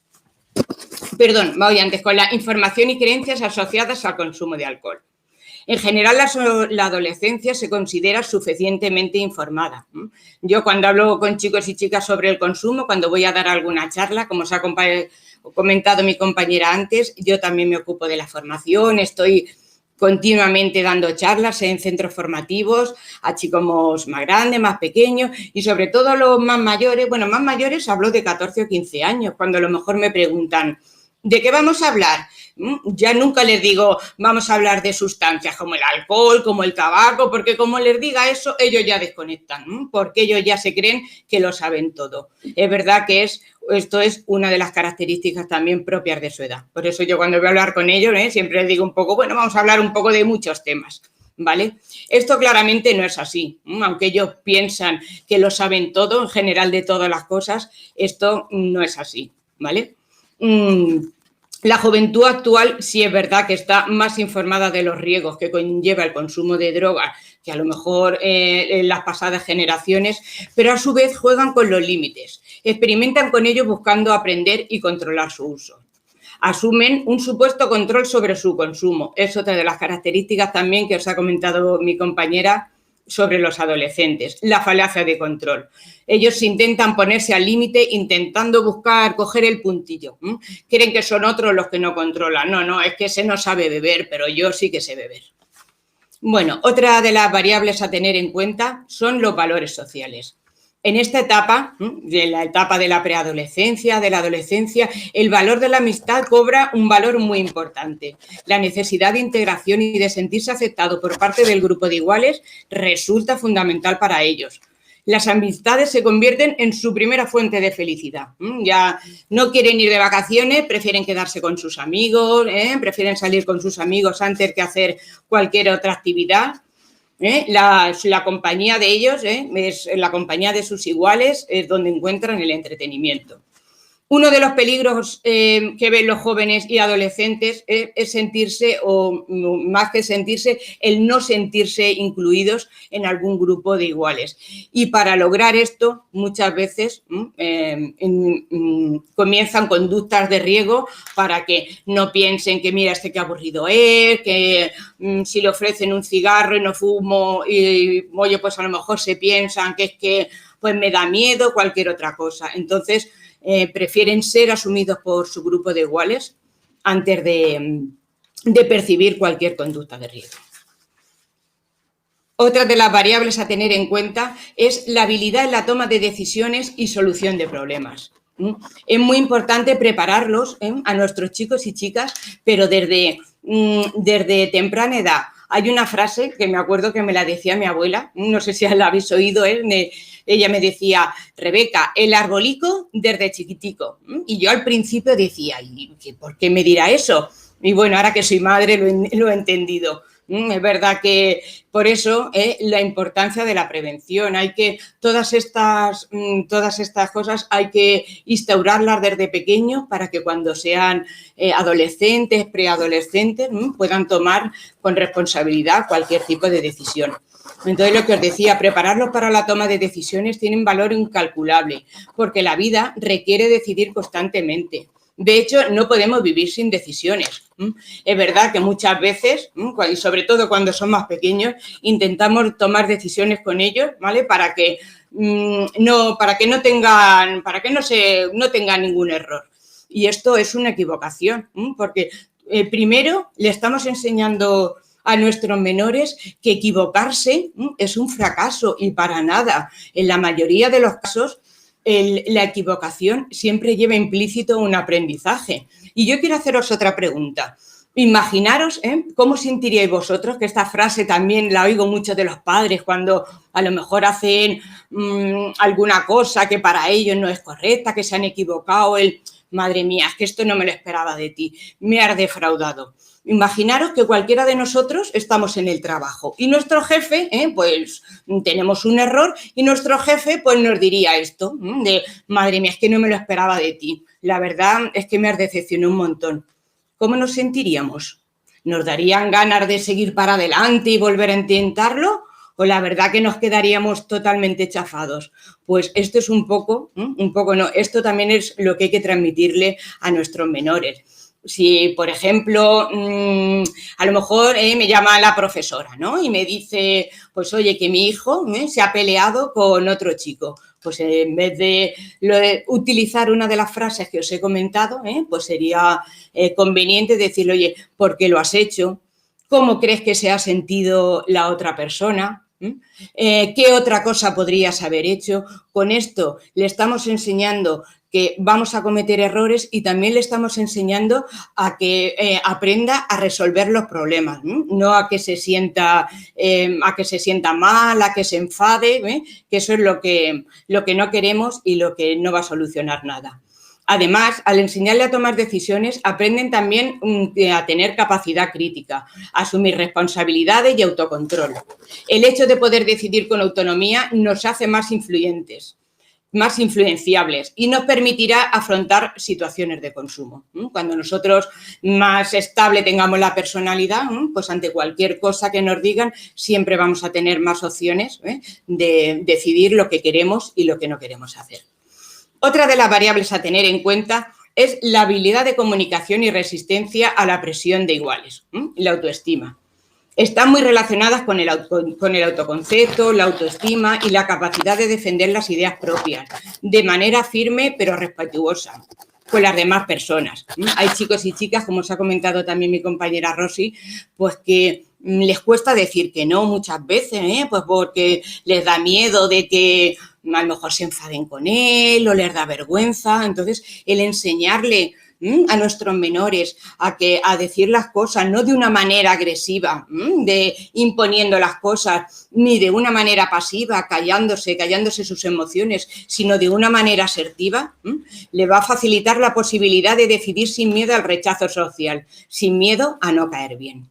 Perdón, voy antes con la información y creencias asociadas al consumo de alcohol. En general, la adolescencia se considera suficientemente informada. Yo cuando hablo con chicos y chicas sobre el consumo, cuando voy a dar alguna charla, como os ha comentado mi compañera antes, yo también me ocupo de la formación, estoy continuamente dando charlas en centros formativos a chicos más grandes, más pequeños y sobre todo los más mayores. Bueno, más mayores hablo de 14 o 15 años, cuando a lo mejor me preguntan, ¿de qué vamos a hablar? Ya nunca les digo, vamos a hablar de sustancias como el alcohol, como el tabaco, porque como les diga eso, ellos ya desconectan, porque ellos ya se creen que lo saben todo. Es verdad que esto es una de las características también propias de su edad. Por eso yo cuando voy a hablar con ellos, siempre les digo un poco, bueno, vamos a hablar un poco de muchos temas, ¿vale? Esto claramente no es así. Aunque ellos piensan que lo saben todo, en general de todas las cosas, esto no es así, ¿vale? La juventud actual sí es verdad que está más informada de los riesgos que conlleva el consumo de drogas que a lo mejor en las pasadas generaciones, pero a su vez juegan con los límites, experimentan con ellos buscando aprender y controlar su uso. Asumen un supuesto control sobre su consumo. Es otra de las características también que os ha comentado mi compañera sobre los adolescentes, la falacia de control. Ellos intentan ponerse al límite, intentando buscar, coger el puntillo. Creen que son otros los que no controlan. No, es que ese no sabe beber, pero yo sí que sé beber. Bueno, otra de las variables a tener en cuenta son los valores sociales. En esta etapa, de la etapa de la preadolescencia, de la adolescencia, el valor de la amistad cobra un valor muy importante. La necesidad de integración y de sentirse aceptado por parte del grupo de iguales resulta fundamental para ellos. Las amistades se convierten en su primera fuente de felicidad. Ya no quieren ir de vacaciones, prefieren quedarse con sus amigos, prefieren salir con sus amigos antes que hacer cualquier otra actividad. La compañía de ellos, es la compañía de sus iguales, es donde encuentran el entretenimiento. Uno de los peligros que ven los jóvenes y adolescentes es sentirse, o más que sentirse, el no sentirse incluidos en algún grupo de iguales. Y para lograr esto, muchas veces comienzan conductas de riesgo para que no piensen que mira, qué aburrido es, que si le ofrecen un cigarro y no fumo, y oye, pues a lo mejor se piensan que es que pues me da miedo, cualquier otra cosa. Entonces, prefieren ser asumidos por su grupo de iguales antes de percibir cualquier conducta de riesgo. Otra de las variables a tener en cuenta es la habilidad en la toma de decisiones y solución de problemas. Es muy importante prepararlos a nuestros chicos y chicas, pero desde temprana edad. Hay una frase que me acuerdo que me la decía mi abuela, no sé si la habéis oído, ella me decía, Rebeca, el arbolico desde chiquitico. Y yo al principio decía, ¿y por qué me dirá eso? Y bueno, ahora que soy madre lo he entendido. Es verdad que por eso la importancia de la prevención. Hay que, todas estas cosas hay que instaurarlas desde pequeños para que cuando sean adolescentes, preadolescentes, puedan tomar con responsabilidad cualquier tipo de decisión. Entonces, lo que os decía, prepararlos para la toma de decisiones tiene un valor incalculable, porque la vida requiere decidir constantemente. De hecho, no podemos vivir sin decisiones. Es verdad que muchas veces, y sobre todo cuando son más pequeños, intentamos tomar decisiones con ellos, ¿vale? Para que no tengan ningún error. Y esto es una equivocación, porque primero le estamos enseñando a nuestros menores que equivocarse es un fracaso y para nada. En la mayoría de los casos, la equivocación siempre lleva implícito un aprendizaje. Y yo quiero haceros otra pregunta. Imaginaros cómo sentiríais vosotros, que esta frase también la oigo mucho de los padres cuando a lo mejor hacen alguna cosa que para ellos no es correcta, que se han equivocado, madre mía, es que esto no me lo esperaba de ti, me has defraudado. Imaginaros que cualquiera de nosotros estamos en el trabajo y nuestro jefe, pues tenemos un error y nuestro jefe pues nos diría esto, de madre mía, es que no me lo esperaba de ti, la verdad es que me has decepcionado un montón. ¿Cómo nos sentiríamos? ¿Nos darían ganas de seguir para adelante y volver a intentarlo? ¿O la verdad que nos quedaríamos totalmente chafados? Pues esto es un poco no, esto también es lo que hay que transmitirle a nuestros menores. Si, por ejemplo, a lo mejor me llama la profesora, ¿no? Y me dice, pues oye, que mi hijo se ha peleado con otro chico. Pues en vez de utilizar una de las frases que os he comentado, pues sería conveniente decirle, oye, ¿por qué lo has hecho? ¿Cómo crees que se ha sentido la otra persona? ¿Qué otra cosa podrías haber hecho? Con esto le estamos enseñando que vamos a cometer errores y también le estamos enseñando a que aprenda a resolver los problemas, no a que se sienta mal, a que se enfade, que eso es lo que no queremos y lo que no va a solucionar nada. Además, al enseñarle a tomar decisiones, aprenden también a tener capacidad crítica, a asumir responsabilidades y autocontrol. El hecho de poder decidir con autonomía nos hace más influyentes, más influenciables y nos permitirá afrontar situaciones de consumo. Cuando nosotros más estable tengamos la personalidad, pues ante cualquier cosa que nos digan siempre vamos a tener más opciones de decidir lo que queremos y lo que no queremos hacer. Otra de las variables a tener en cuenta es la habilidad de comunicación y resistencia a la presión de iguales, la autoestima. Están muy relacionadas con el autoconcepto, la autoestima y la capacidad de defender las ideas propias de manera firme pero respetuosa con las demás personas. Hay chicos y chicas, como os ha comentado también mi compañera Rosy, pues que les cuesta decir que no muchas veces, pues porque les da miedo de que a lo mejor se enfaden con él o les da vergüenza. Entonces, el enseñarle a nuestros menores a decir las cosas, no de una manera agresiva, de imponiendo las cosas, ni de una manera pasiva, callándose sus emociones, sino de una manera asertiva, le va a facilitar la posibilidad de decidir sin miedo al rechazo social, sin miedo a no caer bien.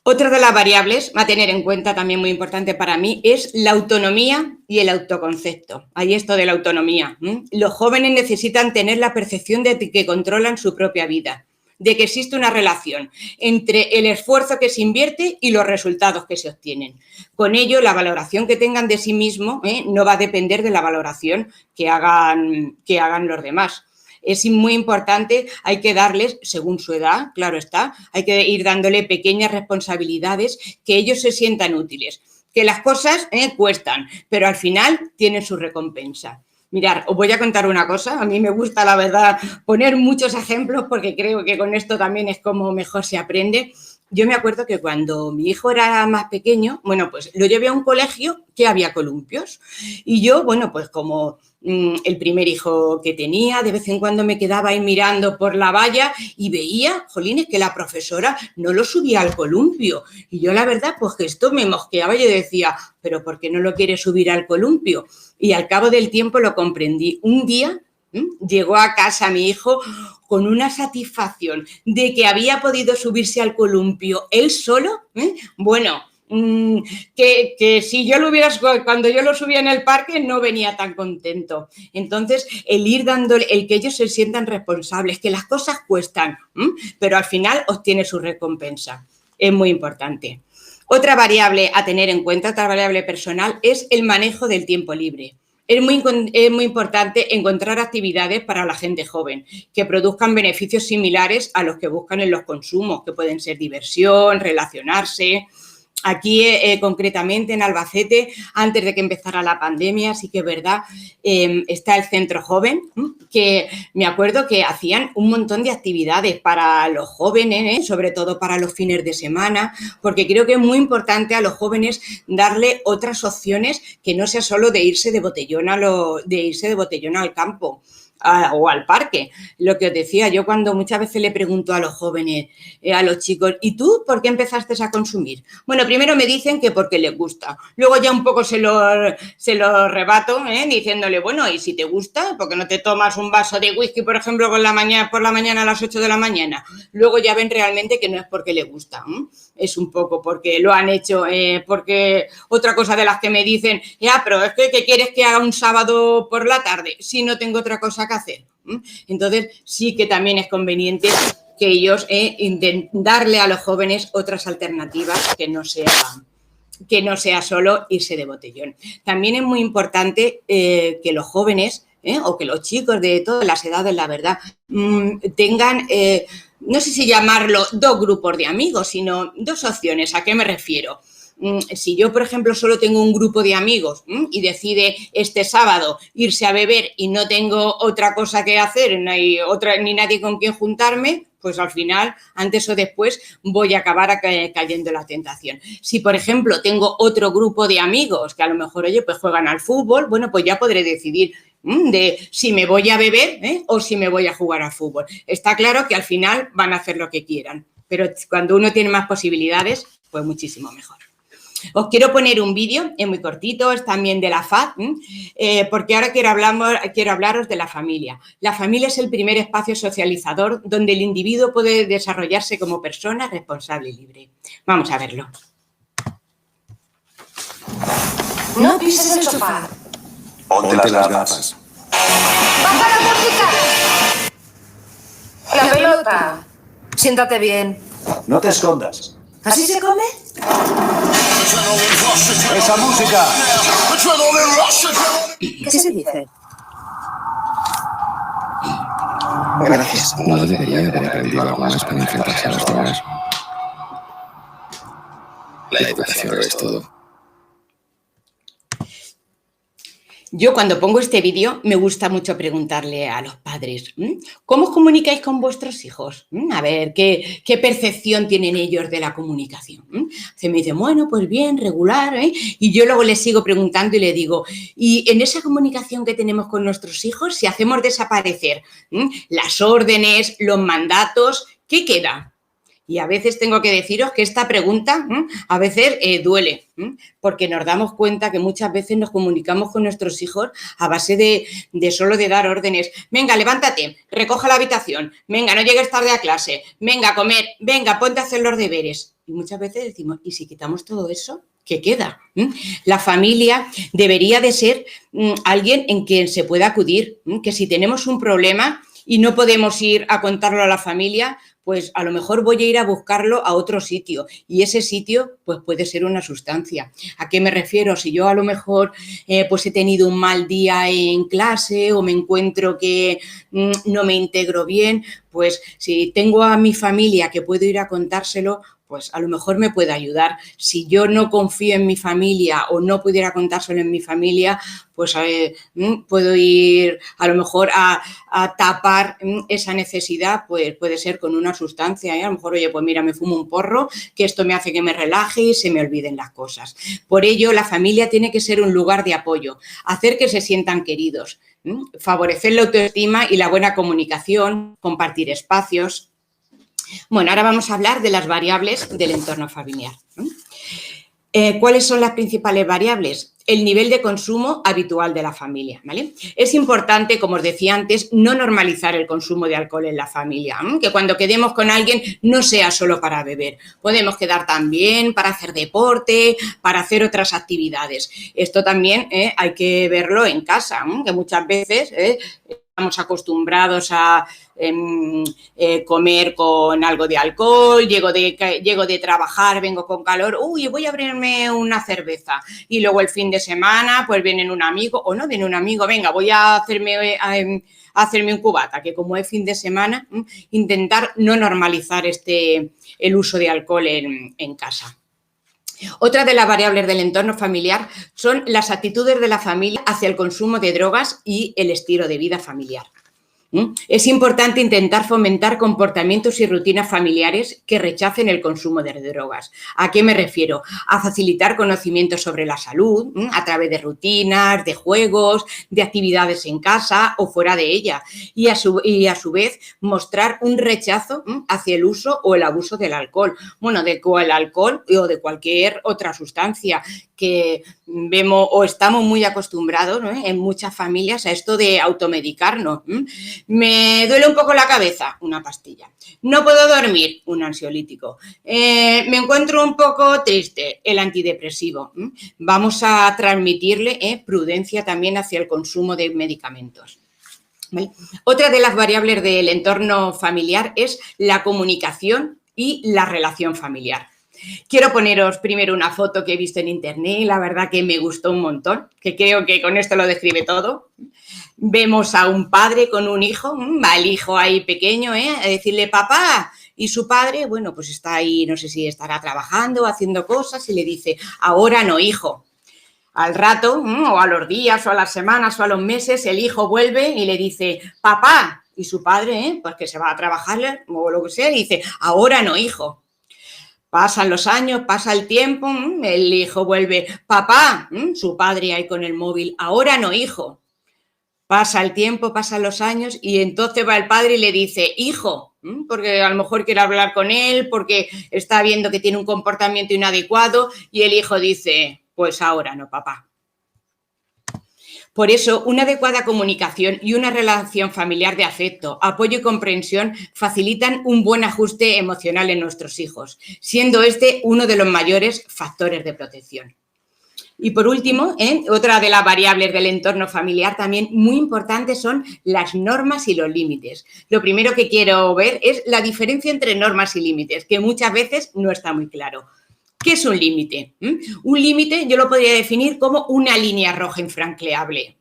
Otra de las variables a tener en cuenta, también muy importante para mí, es la autonomía y el autoconcepto. Ahí esto de la autonomía. Los jóvenes necesitan tener la percepción de que controlan su propia vida, de que existe una relación entre el esfuerzo que se invierte y los resultados que se obtienen. Con ello, la valoración que tengan de sí mismo no va a depender de la valoración que hagan los demás. Es muy importante, hay que darles, según su edad, claro está, hay que ir dándole pequeñas responsabilidades que ellos se sientan útiles. Que las cosas cuestan, pero al final tienen su recompensa. Mirad, os voy a contar una cosa, a mí me gusta, la verdad, poner muchos ejemplos porque creo que con esto también es como mejor se aprende. Yo me acuerdo que cuando mi hijo era más pequeño, bueno, pues lo llevé a un colegio que había columpios y yo, bueno, pues como el primer hijo que tenía, de vez en cuando me quedaba ahí mirando por la valla y veía, jolines, que la profesora no lo subía al columpio. Y yo la verdad, pues que esto me mosqueaba y yo decía, pero ¿por qué no lo quiere subir al columpio? Y al cabo del tiempo lo comprendí. Un día llegó a casa mi hijo con una satisfacción de que había podido subirse al columpio él solo. Bueno, que si yo lo hubiera, cuando yo lo subía en el parque no venía tan contento. Entonces, el ir dándole, el que ellos se sientan responsables, que las cosas cuestan, pero al final obtiene su recompensa. Es muy importante. Otra variable a tener en cuenta, otra variable personal, es el manejo del tiempo libre. Es muy importante encontrar actividades para la gente joven que produzcan beneficios similares a los que buscan en los consumos, que pueden ser diversión, relacionarse. Aquí, concretamente en Albacete, antes de que empezara la pandemia, sí que es verdad, está el Centro Joven, que me acuerdo que hacían un montón de actividades para los jóvenes, sobre todo para los fines de semana, porque creo que es muy importante a los jóvenes darle otras opciones que no sea solo de irse de botellón al campo. O al parque. Lo que os decía, yo cuando muchas veces le pregunto a los jóvenes, a los chicos, ¿y tú por qué empezaste a consumir? Bueno, primero me dicen que porque les gusta. Luego ya un poco se lo rebato, diciéndole, bueno, ¿y si te gusta? ¿Por qué no te tomas un vaso de whisky, por ejemplo, por la mañana a las 8 de la mañana? Luego ya ven realmente que no es porque les gusta. Es un poco porque lo han hecho, porque otra cosa de las que me dicen, ya, pero es que ¿qué quieres que haga un sábado por la tarde si no tengo otra cosa que hacer? Entonces sí que también es conveniente que ellos darle a los jóvenes otras alternativas que no sea solo irse de botellón. También es muy importante que los jóvenes o que los chicos de todas las edades, la verdad, tengan, no sé si llamarlo dos grupos de amigos, sino dos opciones. ¿A qué me refiero? Si yo, por ejemplo, solo tengo un grupo de amigos y decide este sábado irse a beber y no tengo otra cosa que hacer, ni nadie con quien juntarme, pues al final, antes o después, voy a acabar cayendo en la tentación. Si, por ejemplo, tengo otro grupo de amigos que a lo mejor, oye, pues juegan al fútbol, bueno, pues ya podré decidir de si me voy a beber o si me voy a jugar al fútbol. Está claro que al final van a hacer lo que quieran, pero cuando uno tiene más posibilidades, pues muchísimo mejor. Os quiero poner un vídeo, es muy cortito, es también de la FAD, porque ahora quiero hablaros de la familia. La familia es el primer espacio socializador donde el individuo puede desarrollarse como persona responsable y libre. Vamos a verlo. No pises el sofá. Ponte las gafas. ¡Baja la música! La pelota. Siéntate bien. No te escondas. ¿Así se come? ¡Esa música! ¿Qué se dice? Gracias. No debería haber aprendido algo más para enfrentarse a los demás. La educación lo es todo. Yo cuando pongo este vídeo me gusta mucho preguntarle a los padres, ¿cómo os comunicáis con vuestros hijos? A ver, ¿qué percepción tienen ellos de la comunicación? Se me dice, bueno, pues bien, regular, y yo luego les sigo preguntando y le digo, y en esa comunicación que tenemos con nuestros hijos, si hacemos desaparecer las órdenes, los mandatos, ¿qué queda? Y a veces tengo que deciros que esta pregunta a veces duele, porque nos damos cuenta que muchas veces nos comunicamos con nuestros hijos a base de solo de dar órdenes. Venga, levántate, recoge la habitación, venga, no llegues tarde a clase, venga, a comer, venga, ponte a hacer los deberes. Y muchas veces decimos, ¿y si quitamos todo eso? ¿Qué queda? La familia debería de ser alguien en quien se pueda acudir, que si tenemos un problema y no podemos ir a contarlo a la familia, pues a lo mejor voy a ir a buscarlo a otro sitio y ese sitio pues puede ser una sustancia. ¿A qué me refiero? Si yo a lo mejor pues he tenido un mal día en clase o me encuentro que no me integro bien, pues si tengo a mi familia que puedo ir a contárselo, pues a lo mejor me puede ayudar. Si yo no confío en mi familia o no pudiera contar solo en mi familia, pues puedo ir a lo mejor a tapar esa necesidad, pues puede ser con una sustancia, ¿eh? A lo mejor, oye, pues mira, me fumo un porro, que esto me hace que me relaje y se me olviden las cosas. Por ello, la familia tiene que ser un lugar de apoyo, hacer que se sientan queridos, favorecer la autoestima y la buena comunicación, compartir espacios. Bueno, ahora vamos a hablar de las variables del entorno familiar. ¿Cuáles son las principales variables? El nivel de consumo habitual de la familia, ¿vale? Es importante, como os decía antes, no normalizar el consumo de alcohol en la familia, que cuando quedemos con alguien no sea solo para beber. Podemos quedar también para hacer deporte, para hacer otras actividades. Esto también hay que verlo en casa, que muchas veces estamos acostumbrados a comer con algo de alcohol, llego de trabajar, vengo con calor, uy, voy a abrirme una cerveza y luego el fin de semana pues viene un amigo o no viene un amigo, venga, voy a hacerme un cubata, que como es fin de semana, intentar no normalizar el uso de alcohol en casa. Otra de las variables del entorno familiar son las actitudes de la familia hacia el consumo de drogas y el estilo de vida familiar. Es importante intentar fomentar comportamientos y rutinas familiares que rechacen el consumo de drogas. ¿A qué me refiero? A facilitar conocimientos sobre la salud a través de rutinas, de juegos, de actividades en casa o fuera de ella y a su vez mostrar un rechazo hacia el uso o el abuso del alcohol. Bueno, del alcohol o de cualquier otra sustancia que vemos o estamos muy acostumbrados, ¿no?, en muchas familias a esto de automedicarnos. Me duele un poco la cabeza, una pastilla. No puedo dormir, un ansiolítico. Me encuentro un poco triste, el antidepresivo. Vamos a transmitirle prudencia también hacia el consumo de medicamentos. ¿Vale? Otra de las variables del entorno familiar es la comunicación y la relación familiar. Quiero poneros primero una foto que he visto en internet y la verdad que me gustó un montón, que creo que con esto lo describe todo. Vemos a un padre con un hijo, va el hijo ahí pequeño, a decirle papá, y su padre, bueno, pues está ahí, no sé si estará trabajando, haciendo cosas y le dice, ahora no, hijo. Al rato, o a los días, o a las semanas, o a los meses, el hijo vuelve y le dice, papá, y su padre, pues que se va a trabajar o lo que sea, dice, ahora no, hijo. Pasan los años, pasa el tiempo, el hijo vuelve, papá, su padre ahí con el móvil, ahora no, hijo. Pasa el tiempo, pasan los años y entonces va el padre y le dice, hijo, porque a lo mejor quiere hablar con él, porque está viendo que tiene un comportamiento inadecuado y el hijo dice, pues ahora no, papá. Por eso, una adecuada comunicación y una relación familiar de afecto, apoyo y comprensión facilitan un buen ajuste emocional en nuestros hijos, siendo este uno de los mayores factores de protección. Y por último, otra de las variables del entorno familiar también muy importantes son las normas y los límites. Lo primero que quiero ver es la diferencia entre normas y límites, que muchas veces no está muy claro. ¿Qué es un límite? Un límite yo lo podría definir como una línea roja infranqueable,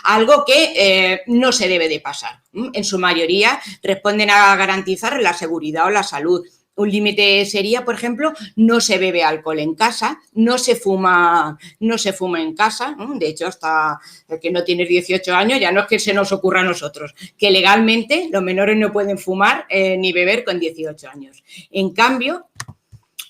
algo que no se debe de pasar. En su mayoría responden a garantizar la seguridad o la salud. Un límite sería, por ejemplo, no se bebe alcohol en casa, no se fuma en casa. De hecho, hasta el que no tiene 18 años ya no es que se nos ocurra a nosotros, que legalmente los menores no pueden fumar ni beber con 18 años. En cambio,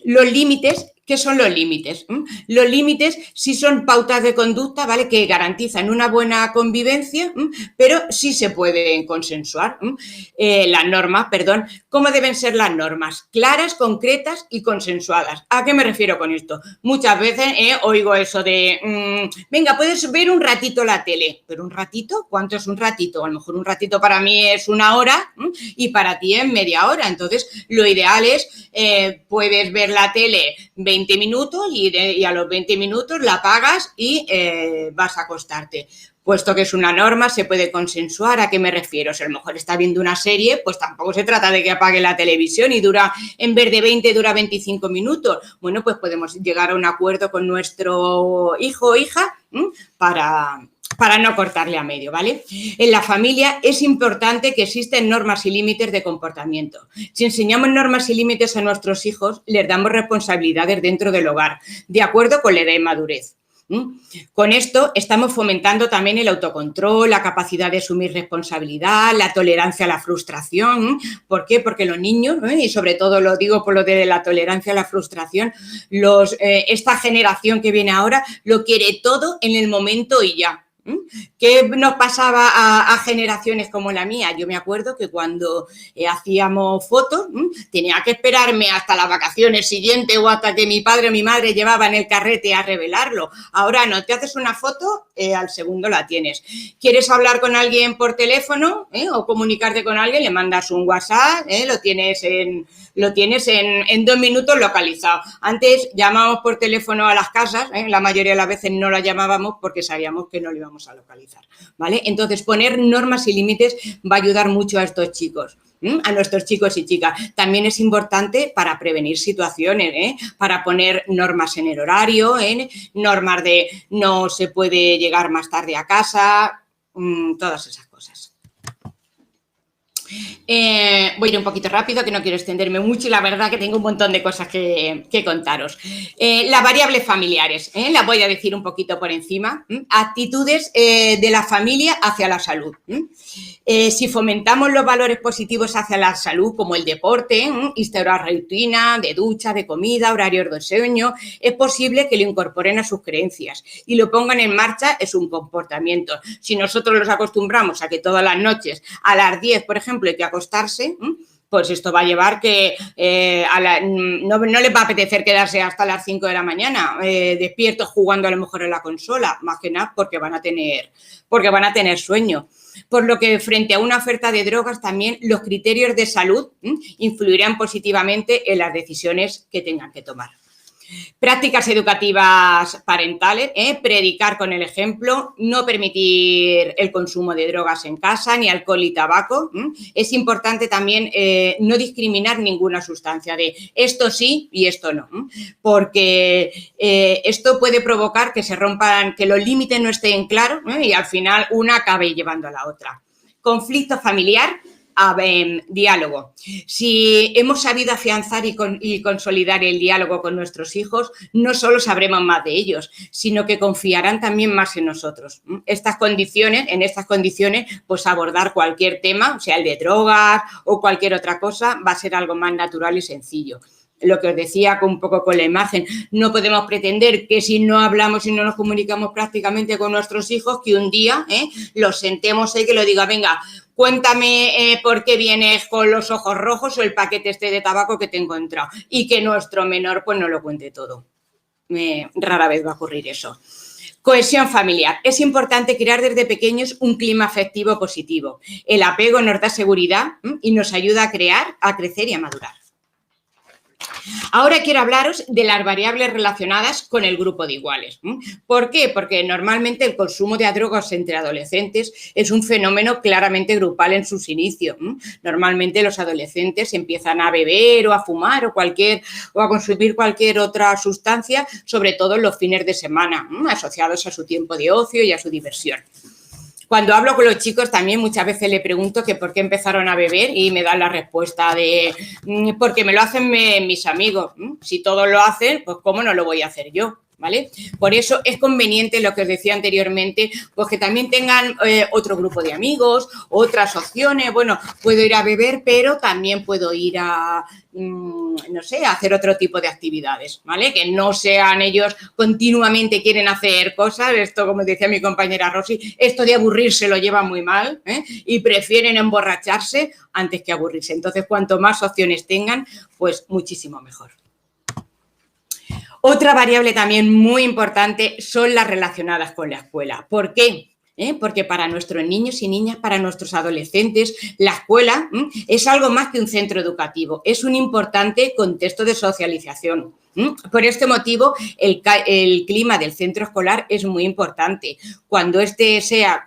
los límites, ¿qué son los límites? Los límites sí son pautas de conducta, ¿vale?, que garantizan una buena convivencia, pero sí se pueden consensuar. Las normas, ¿cómo deben ser las normas? Claras, concretas y consensuadas. ¿A qué me refiero con esto? Muchas veces oigo eso de, venga, puedes ver un ratito la tele. ¿Pero un ratito? ¿Cuánto es un ratito? A lo mejor un ratito para mí es una hora y para ti es media hora. Entonces, lo ideal es, puedes ver la tele 20 minutos y a los 20 minutos la apagas y vas a acostarte. Puesto que es una norma, se puede consensuar. ¿A qué me refiero? Si a lo mejor está viendo una serie, pues tampoco se trata de que apague la televisión y dura, en vez de 20, dura 25 minutos. Bueno, pues podemos llegar a un acuerdo con nuestro hijo o hija para para no cortarle a medio, ¿vale? En la familia es importante que existen normas y límites de comportamiento. Si enseñamos normas y límites a nuestros hijos, les damos responsabilidades dentro del hogar, de acuerdo con la edad y madurez. Con esto estamos fomentando también el autocontrol, la capacidad de asumir responsabilidad, la tolerancia a la frustración. ¿Por qué? Porque los niños, y sobre todo lo digo por lo de la tolerancia a la frustración, esta generación que viene ahora lo quiere todo en el momento y ya. ¿Qué nos pasaba a generaciones como la mía? Yo me acuerdo que cuando hacíamos fotos tenía que esperarme hasta las vacaciones siguientes o hasta que mi padre o mi madre llevaban el carrete a revelarlo. Ahora no, te haces una foto, al segundo la tienes. ¿Quieres hablar con alguien por teléfono o comunicarte con alguien? Le mandas un WhatsApp, lo tienes en 2 minutos localizado. Antes llamábamos por teléfono a las casas, la mayoría de las veces no la llamábamos porque sabíamos que no lo íbamos a localizar, ¿vale? Entonces, poner normas y límites va a ayudar mucho a estos chicos, a nuestros chicos y chicas. También es importante para prevenir situaciones, para poner normas en el horario, normas de no se puede llegar más tarde a casa, todas esas cosas. Voy a ir un poquito rápido, que no quiero extenderme mucho y la verdad que tengo un montón de cosas que contaros. Las variables familiares, las voy a decir un poquito por encima. Actitudes de la familia hacia la salud. Si fomentamos los valores positivos hacia la salud, como el deporte, instaurar rutina de ducha, de comida, horarios de sueño, es posible que lo incorporen a sus creencias y lo pongan en marcha en su comportamiento. Si nosotros los acostumbramos a que todas las noches a las 10, por ejemplo, hay que acostarse, pues esto va a llevar que no les va a apetecer quedarse hasta las 5 de la mañana despiertos jugando a lo mejor en la consola, más que nada porque van a tener sueño. Por lo que frente a una oferta de drogas también los criterios de salud influirán positivamente en las decisiones que tengan que tomar. Prácticas educativas parentales, predicar con el ejemplo, no permitir el consumo de drogas en casa, ni alcohol y tabaco. Es importante también no discriminar ninguna sustancia de esto sí y esto no, porque esto puede provocar que se rompan, que los límites no estén claros y al final una acabe llevando a la otra. Conflicto familiar. Diálogo. Si hemos sabido afianzar y consolidar el diálogo con nuestros hijos, no solo sabremos más de ellos, sino que confiarán también más en nosotros. En estas condiciones, pues abordar cualquier tema, o sea, el de drogas o cualquier otra cosa, va a ser algo más natural y sencillo. Lo que os decía un poco con la imagen, no podemos pretender que si no hablamos y no nos comunicamos prácticamente con nuestros hijos, que un día los sentemos y que lo diga, venga, cuéntame por qué vienes con los ojos rojos o el paquete este de tabaco que te he encontrado, y que nuestro menor pues no lo cuente todo. Rara vez va a ocurrir eso. Cohesión familiar. Es importante crear desde pequeños un clima afectivo positivo. El apego nos da seguridad y nos ayuda a crecer y a madurar. Ahora quiero hablaros de las variables relacionadas con el grupo de iguales. ¿Por qué? Porque normalmente el consumo de drogas entre adolescentes es un fenómeno claramente grupal en sus inicios. Normalmente los adolescentes empiezan a beber o a fumar o a consumir cualquier otra sustancia, sobre todo en los fines de semana, asociados a su tiempo de ocio y a su diversión. Cuando hablo con los chicos también muchas veces le pregunto que por qué empezaron a beber y me dan la respuesta de porque me lo hacen mis amigos. Si todos lo hacen, pues ¿cómo no lo voy a hacer yo? ¿Vale? Por eso es conveniente, lo que os decía anteriormente, pues que también tengan otro grupo de amigos, otras opciones. Bueno, puedo ir a beber, pero también puedo ir a, no sé, a hacer otro tipo de actividades, ¿vale? Que no sean ellos continuamente quieren hacer cosas. Esto, como decía mi compañera Rosy, esto de aburrirse lo lleva muy mal, y prefieren emborracharse antes que aburrirse. Entonces, cuanto más opciones tengan, pues muchísimo mejor. Otra variable también muy importante son las relacionadas con la escuela. ¿Por qué? Porque para nuestros niños y niñas, para nuestros adolescentes, la escuela es algo más que un centro educativo, es un importante contexto de socialización. Por este motivo, el clima del centro escolar es muy importante. Cuando este sea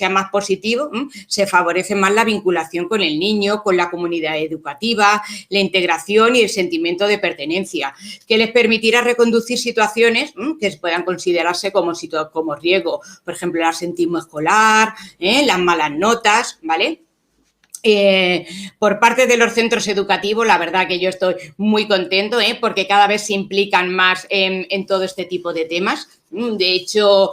más positivo, se favorece más la vinculación con el niño, con la comunidad educativa, la integración y el sentimiento de pertenencia, que les permitirá reconducir situaciones que puedan considerarse como riesgo. Por ejemplo, la absentismo escolar, las malas notas, ¿vale? Por parte de los centros educativos, la verdad que yo estoy muy contento, porque cada vez se implican más en todo este tipo de temas. De hecho,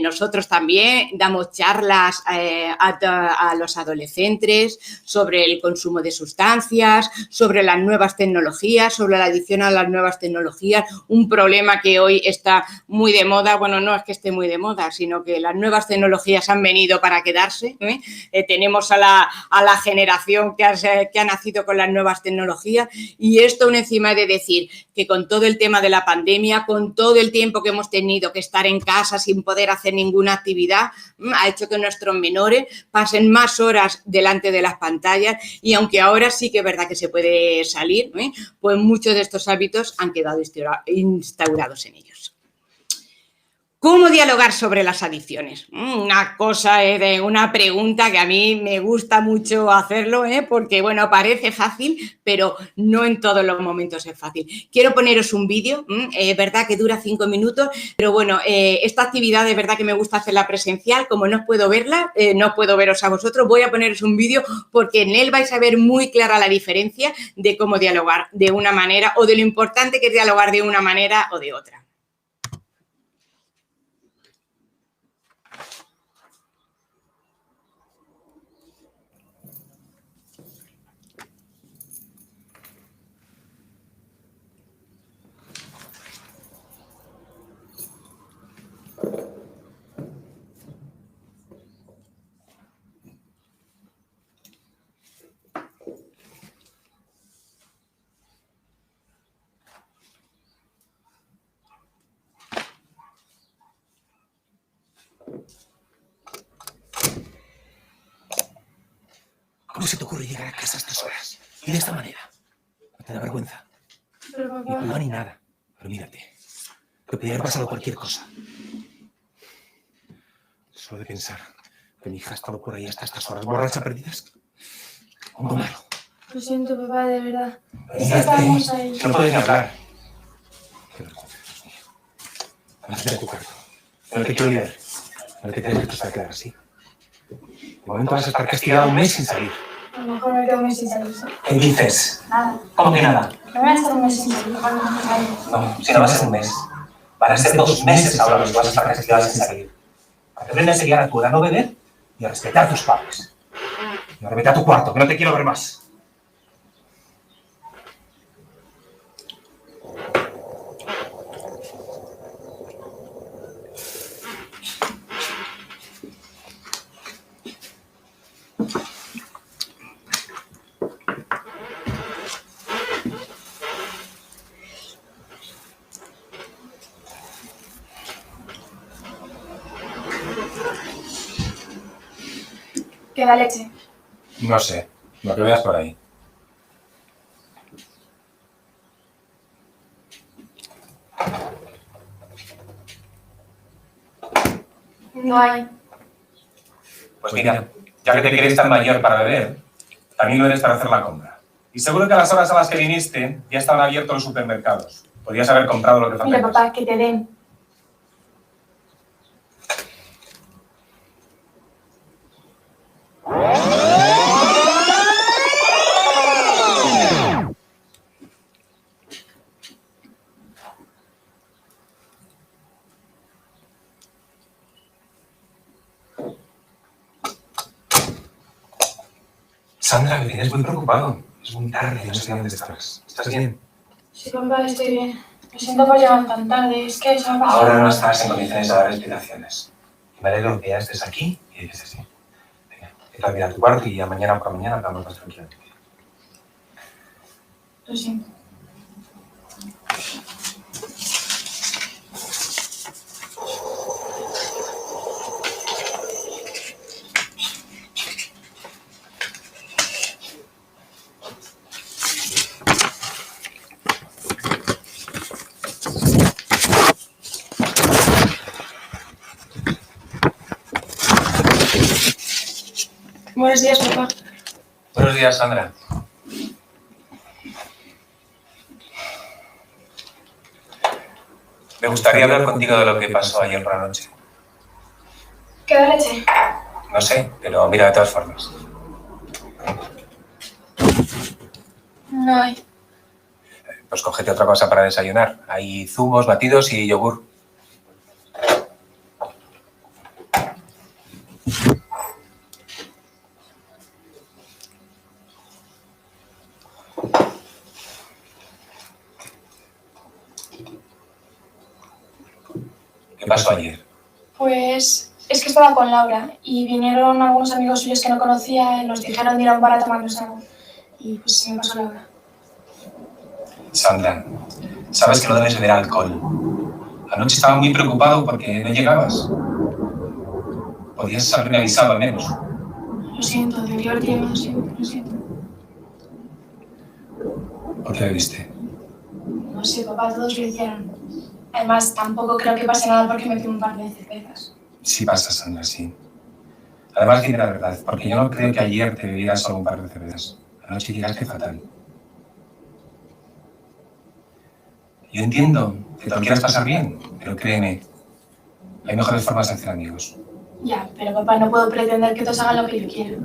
nosotros también damos charlas a los adolescentes sobre el consumo de sustancias, sobre las nuevas tecnologías, sobre la adicción a las nuevas tecnologías, un problema que hoy está muy de moda. Bueno, no es que esté muy de moda, sino que las nuevas tecnologías han venido para quedarse. Tenemos a la generación que ha nacido con las nuevas tecnologías, y esto aún encima de decir que con todo el tema de la pandemia, con todo el tiempo que hemos tenido que estar en casa sin poder hacer ninguna actividad, ha hecho que nuestros menores pasen más horas delante de las pantallas, y aunque ahora sí que es verdad que se puede salir, pues muchos de estos hábitos han quedado instaurados en ellos. ¿Cómo dialogar sobre las adicciones? Una cosa, una pregunta que a mí me gusta mucho hacerlo, porque, bueno, parece fácil, pero no en todos los momentos es fácil. Quiero poneros un vídeo, es verdad que dura 5 minutos, pero bueno, esta actividad es verdad que me gusta hacerla presencial. Como no puedo verla, no puedo veros a vosotros, voy a poneros un vídeo porque en él vais a ver muy clara la diferencia de cómo dialogar de una manera, o de lo importante que es dialogar de una manera o de otra. ¿Cómo se te ocurre llegar a casa a estas horas? Y de esta manera. ¿No te da vergüenza? Pero Ni papá... culpa ni nada. Pero mírate. Que podría haber pasado cualquier cosa. Solo de pensar que mi hija ha estado por ahí hasta estas horas borracha, perdidas. Algo malo. Lo siento, papá, de verdad. Es que Mírate, estábamos ahí. no puedes ni hablar. Qué vergüenza, Dios mío. Vete a tu cuarto. No te quiero ni ver. No te creas que esto se va a quedar así. De momento vas a estar castigado un mes sin salir. A lo mejor me quedo un mes sin salir. ¿Qué dices? Nada. ¿Cómo que nada? Me voy a estar un mes sin salir, papá, no me salir. No, si no va a ser un mes. Van a ser 2 meses ahora los que vas a estar castigado sin salir. Para que aprendas a enseñar a tu edad a no beber y a respetar a tus padres. Y ahora vete a tu cuarto, que no te quiero ver más. Que la leche. No sé, lo que veas por ahí. No hay. Pues mira, ya que te crees tan mayor para beber, también lo eres para hacer la compra. Y seguro que a las horas a las que viniste ya estaban abiertos los supermercados. Podrías haber comprado lo que faltaba. Mira, papá, que te den. Sandra, me tienes muy preocupado. Es muy tarde, no sé dónde estás. ¿Estás bien? Sí, papá, estoy bien. Lo siento por llegar tan tarde. Es que se ha pasado. Ahora no estás en condiciones de dar explicaciones. Me alegro que ya estés aquí y dices así. Venga, vete a mirar tu cuarto y ya mañana por la mañana hablamos más tranquilamente. Lo siento. Buenos días, papá. Buenos días, Sandra. Me gustaría hablar contigo de lo que pasó ayer por la noche. ¿Qué ¿Queda leche? No sé, pero mira de todas formas. No hay. Pues cógete otra cosa para desayunar. Hay zumos, batidos y yogur. ¿Qué pasó ayer? Pues es que estaba con Laura y vinieron algunos amigos suyos que no conocía y nos dijeron de ir a un bar a tomarnos algo. Y pues se me pasó Laura. Sandra, sabes que no debes beber alcohol. Anoche estaba muy preocupado porque no llegabas. Podías haberme avisado al menos. Lo siento, debería haber llegado, lo siento. ¿Por qué bebiste? No sé, papá, todos lo hicieron. Además, tampoco creo que pase nada porque me pido un par de cervezas. Sí pasa, Sandra, sí. Además, dime la verdad, porque yo no creo que ayer te bebieras solo un par de cervezas. Anoche llegaste fatal. Yo entiendo que te lo quieras pasar bien, pero créeme, hay mejores formas de hacer amigos. Ya, pero papá, no puedo pretender que todos hagan lo que yo quiero.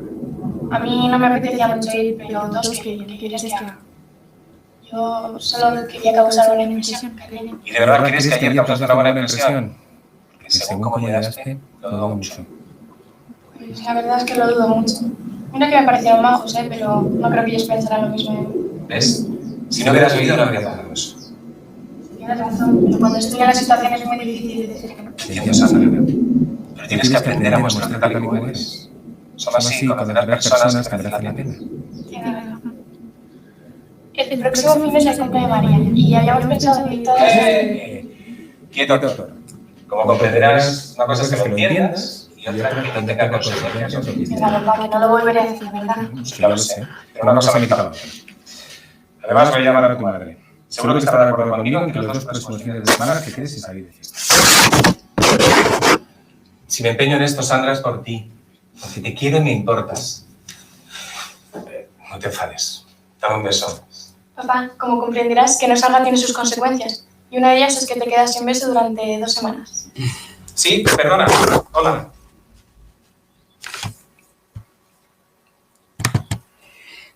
A mí no me apetecía mucho ir, pero todos querían. ¿Qué quieres que haga? Yo solo quería causar una impresión, cariño. ¿Y de verdad crees que ayer causaste una buena impresión? Porque según cómo llegaste, lo dudo mucho. Pues la verdad es que lo dudo mucho. Mira que me parecieron majos, pero no creo que ellos pensaran lo mismo. ¿Ves? Si no hubieras oído, no habría pasado eso. Tienes razón, pero cuando estoy en la situación es muy difícil decir que no. Entiendo, Sandra. Pero tienes que aprender a mostrarte tal y como eres. Solo así conocer a las personas que merecen la pena. Tienes razón. El próximo fin es el cumple de María y habíamos pensado en ir todos. Quieto, doctor. Como comprenderás, una cosa es que lo entiendas y otra que no tenga consecuencias. Venga, papá, que no lo volveré a decir, ¿verdad? Ya lo sé, pero una cosa me quita la otra. Además, voy a llamar a tu madre. Seguro que estará de acuerdo conmigo en que los 2 próximos fines de semana te quedes sin salir de fiesta. Si me empeño en esto, Sandra, es por ti. Porque te quiero y me importas. No te enfades. Dame un beso. Papá, como comprenderás, que no salga tiene sus consecuencias. Y una de ellas es que te quedas sin beso durante 2 semanas. Sí, perdona. Hola.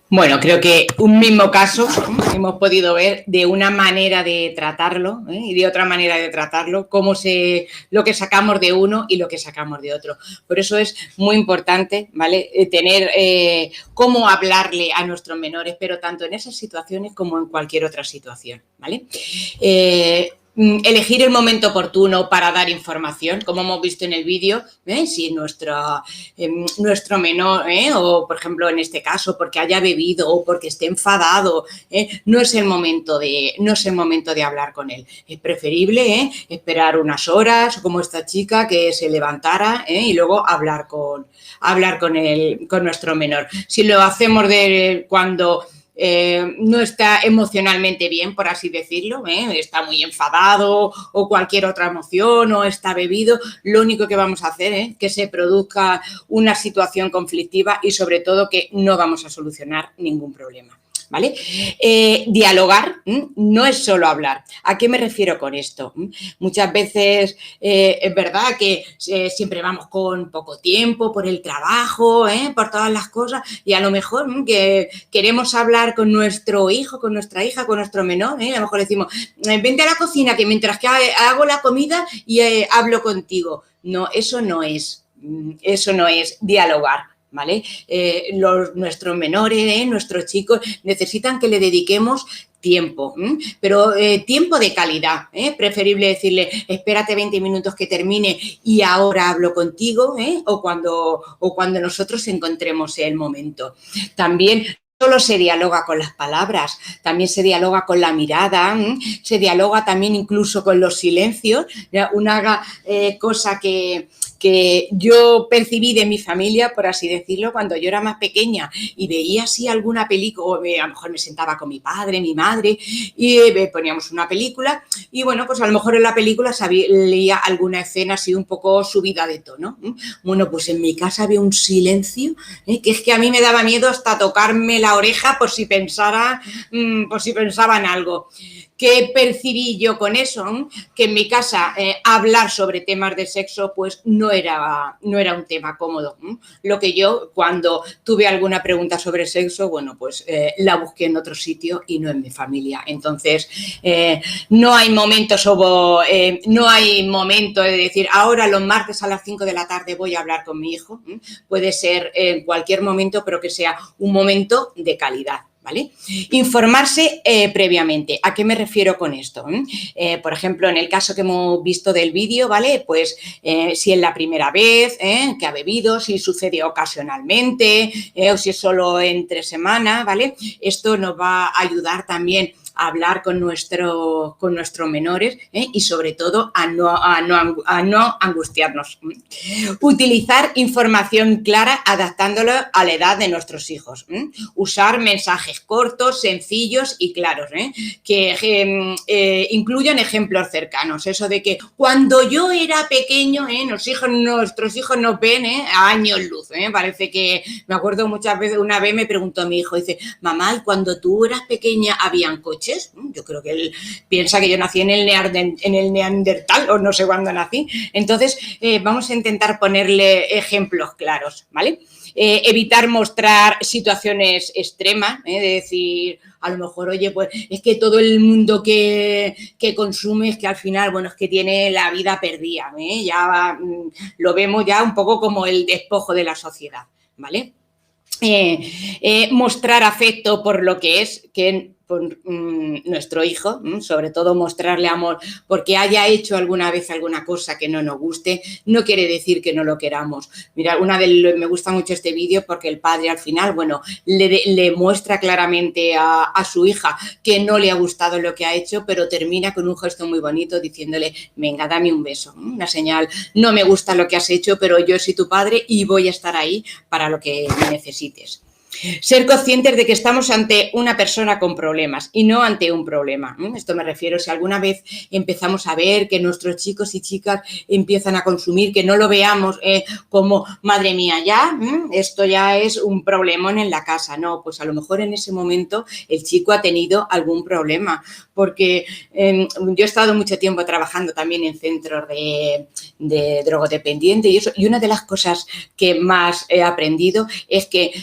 Bueno, creo que un mismo caso hemos podido ver de una manera de tratarlo y de otra manera de tratarlo, lo que sacamos de uno y lo que sacamos de otro. Por eso es muy importante, ¿vale? Tener cómo hablarle a nuestros menores, pero tanto en esas situaciones como en cualquier otra situación, ¿vale? Elegir el momento oportuno para dar información, como hemos visto en el vídeo, si nuestro menor, o por ejemplo en este caso porque haya bebido o porque esté enfadado, no es el momento de hablar con él. Es preferible esperar unas horas, como esta chica que se levantara y luego hablar con nuestro menor. Si lo hacemos cuando no está emocionalmente bien, por así decirlo, está muy enfadado o cualquier otra emoción o está bebido, lo único que vamos a hacer es que se produzca una situación conflictiva y sobre todo que no vamos a solucionar ningún problema. ¿Vale? Dialogar no es solo hablar. ¿A qué me refiero con esto? Muchas veces es verdad que siempre vamos con poco tiempo por el trabajo, por todas las cosas y a lo mejor que queremos hablar con nuestro hijo, con nuestra hija, con nuestro menor, a lo mejor decimos, vente a la cocina que mientras que hago la comida y hablo contigo. No, eso no es dialogar. ¿Vale? Nuestros menores, nuestros chicos necesitan que le dediquemos tiempo, pero tiempo de calidad, preferible decirle espérate 20 minutos que termine y ahora hablo contigo, o cuando nosotros encontremos el momento. También solo se dialoga con las palabras, también se dialoga con la mirada, se dialoga también incluso con los silencios. Una cosa que yo percibí de mi familia, por así decirlo, cuando yo era más pequeña y veía así alguna película, o a lo mejor me sentaba con mi padre, mi madre y poníamos una película y bueno, pues a lo mejor en la película leía alguna escena así un poco subida de tono. Bueno, pues en mi casa había un silencio que es que a mí me daba miedo hasta tocarme la oreja por si pensaban algo. ¿Qué percibí yo con eso? Que en mi casa hablar sobre temas de sexo pues no era un tema cómodo. Lo que yo, cuando tuve alguna pregunta sobre sexo, bueno, pues la busqué en otro sitio y no en mi familia. Entonces, no hay momento de decir, ahora los martes a las 5 de la tarde voy a hablar con mi hijo. Puede ser en cualquier momento, pero que sea un momento de calidad. ¿Vale? Informarse previamente. ¿A qué me refiero con esto? Por ejemplo, en el caso que hemos visto del vídeo, ¿vale? Pues si es la primera vez que ha bebido, si sucede ocasionalmente o si es solo entre semana, ¿vale? Esto nos va a ayudar también a hablar con nuestros menores y sobre todo a no angustiarnos. Utilizar información clara adaptándolo a la edad de nuestros hijos. Usar mensajes cortos, sencillos y claros, que incluyan ejemplos cercanos. Eso de que cuando yo era pequeño, nuestros hijos nos ven a años luz. Parece que, me acuerdo muchas veces, una vez me preguntó mi hijo, dice, mamá, cuando tú eras pequeña ¿habían coches? Yo creo que él piensa que yo nací en el Neandertal o no sé cuándo nací. Entonces, vamos a intentar ponerle ejemplos claros, ¿vale? Evitar mostrar situaciones extremas, de decir, a lo mejor, oye, pues es que todo el mundo que consume es que al final, bueno, es que tiene la vida perdida, ya lo vemos ya un poco como el despojo de la sociedad, ¿vale? Mostrar afecto por lo que es, por nuestro hijo, sobre todo mostrarle amor, porque haya hecho alguna vez alguna cosa que no nos guste, no quiere decir que no lo queramos. Mira, me gusta mucho este vídeo porque el padre al final, bueno, le muestra claramente a su hija que no le ha gustado lo que ha hecho, pero termina con un gesto muy bonito diciéndole, venga, dame un beso, una señal, no me gusta lo que has hecho, pero yo soy tu padre y voy a estar ahí para lo que necesites. Ser conscientes de que estamos ante una persona con problemas y no ante un problema. Esto me refiero, si alguna vez empezamos a ver que nuestros chicos y chicas empiezan a consumir, que no lo veamos como, madre mía, ya, esto ya es un problemón en la casa. No, pues a lo mejor en ese momento el chico ha tenido algún problema, porque yo he estado mucho tiempo trabajando también en centros de drogodependientes y eso, y una de las cosas que más he aprendido es que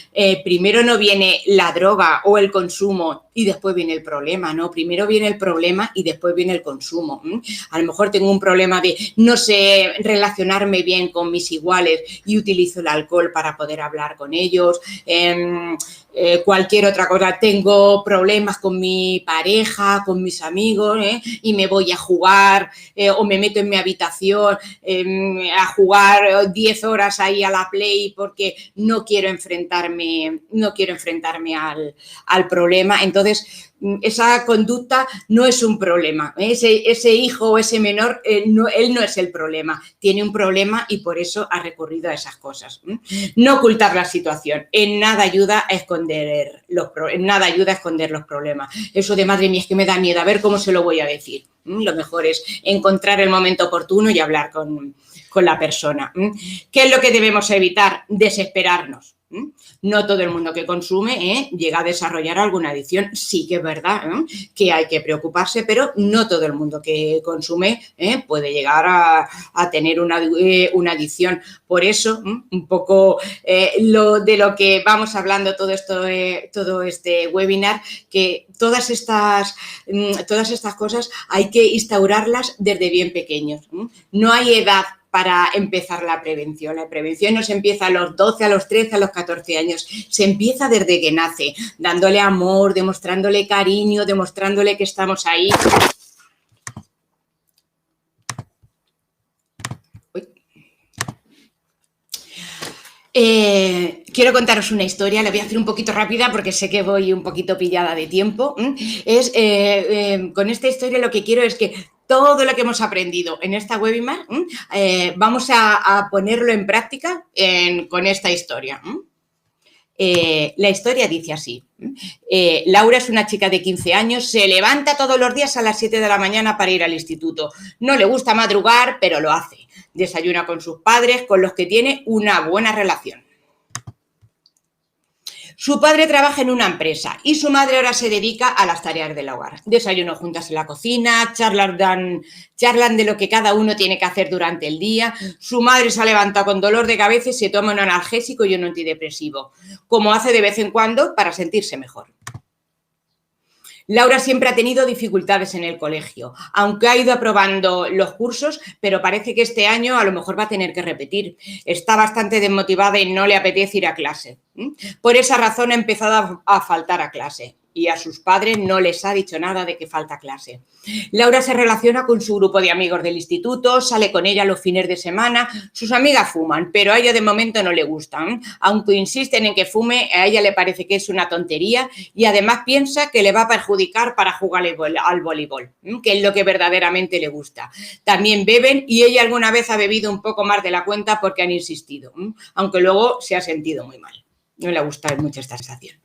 primero no viene la droga o el consumo y después viene el problema, ¿no? Primero viene el problema y después viene el consumo. A lo mejor tengo un problema de no sé relacionarme bien con mis iguales y utilizo el alcohol para poder hablar con ellos. Cualquier otra cosa, tengo problemas con mi pareja, con mis amigos y me voy a jugar o me meto en mi habitación a jugar 10 horas ahí a la Play porque no quiero enfrentarme al problema. Entonces, esa conducta no es un problema. Ese hijo o ese menor, él no es el problema. Tiene un problema y por eso ha recurrido a esas cosas. No ocultar la situación. En nada ayuda a esconder los problemas. Eso de madre mía, es que me da miedo, a ver cómo se lo voy a decir. Lo mejor es encontrar el momento oportuno y hablar con la persona. ¿Qué es lo que debemos evitar? Desesperarnos. No todo el mundo que consume llega a desarrollar alguna adicción. Sí que es verdad que hay que preocuparse, pero no todo el mundo que consume puede llegar a tener una adicción. Por eso, un poco de lo que vamos hablando todo este webinar, que todas estas cosas hay que instaurarlas desde bien pequeños. No hay edad para empezar la prevención. La prevención no se empieza a los 12, a los 13, a los 14 años. Se empieza desde que nace, dándole amor, demostrándole cariño, demostrándole que estamos ahí. Quiero contaros una historia, la voy a hacer un poquito rápida porque sé que voy un poquito pillada de tiempo. Con esta historia lo que quiero es que todo lo que hemos aprendido en esta webinar vamos a ponerlo en práctica con esta historia. La historia dice así. Laura es una chica de 15 años, se levanta todos los días a las 7 de la mañana para ir al instituto. No le gusta madrugar, pero lo hace. Desayuna con sus padres, con los que tiene una buena relación. Su padre trabaja en una empresa y su madre ahora se dedica a las tareas del hogar. Desayuno juntas en la cocina, charlan de lo que cada uno tiene que hacer durante el día. Su madre se ha levantado con dolor de cabeza y se toma un analgésico y un antidepresivo, como hace de vez en cuando para sentirse mejor. Laura siempre ha tenido dificultades en el colegio, aunque ha ido aprobando los cursos, pero parece que este año a lo mejor va a tener que repetir. Está bastante desmotivada y no le apetece ir a clase. Por esa razón ha empezado a faltar a clase y a sus padres no les ha dicho nada de que falta clase. Laura se relaciona con su grupo de amigos del instituto, sale con ella los fines de semana. Sus amigas fuman, pero a ella de momento no le gustan. Aunque insisten en que fume, a ella le parece que es una tontería y además piensa que le va a perjudicar para jugar al voleibol, que es lo que verdaderamente le gusta. También beben y ella alguna vez ha bebido un poco más de la cuenta porque han insistido, aunque luego se ha sentido muy mal. No le ha gustado mucho esta sensación.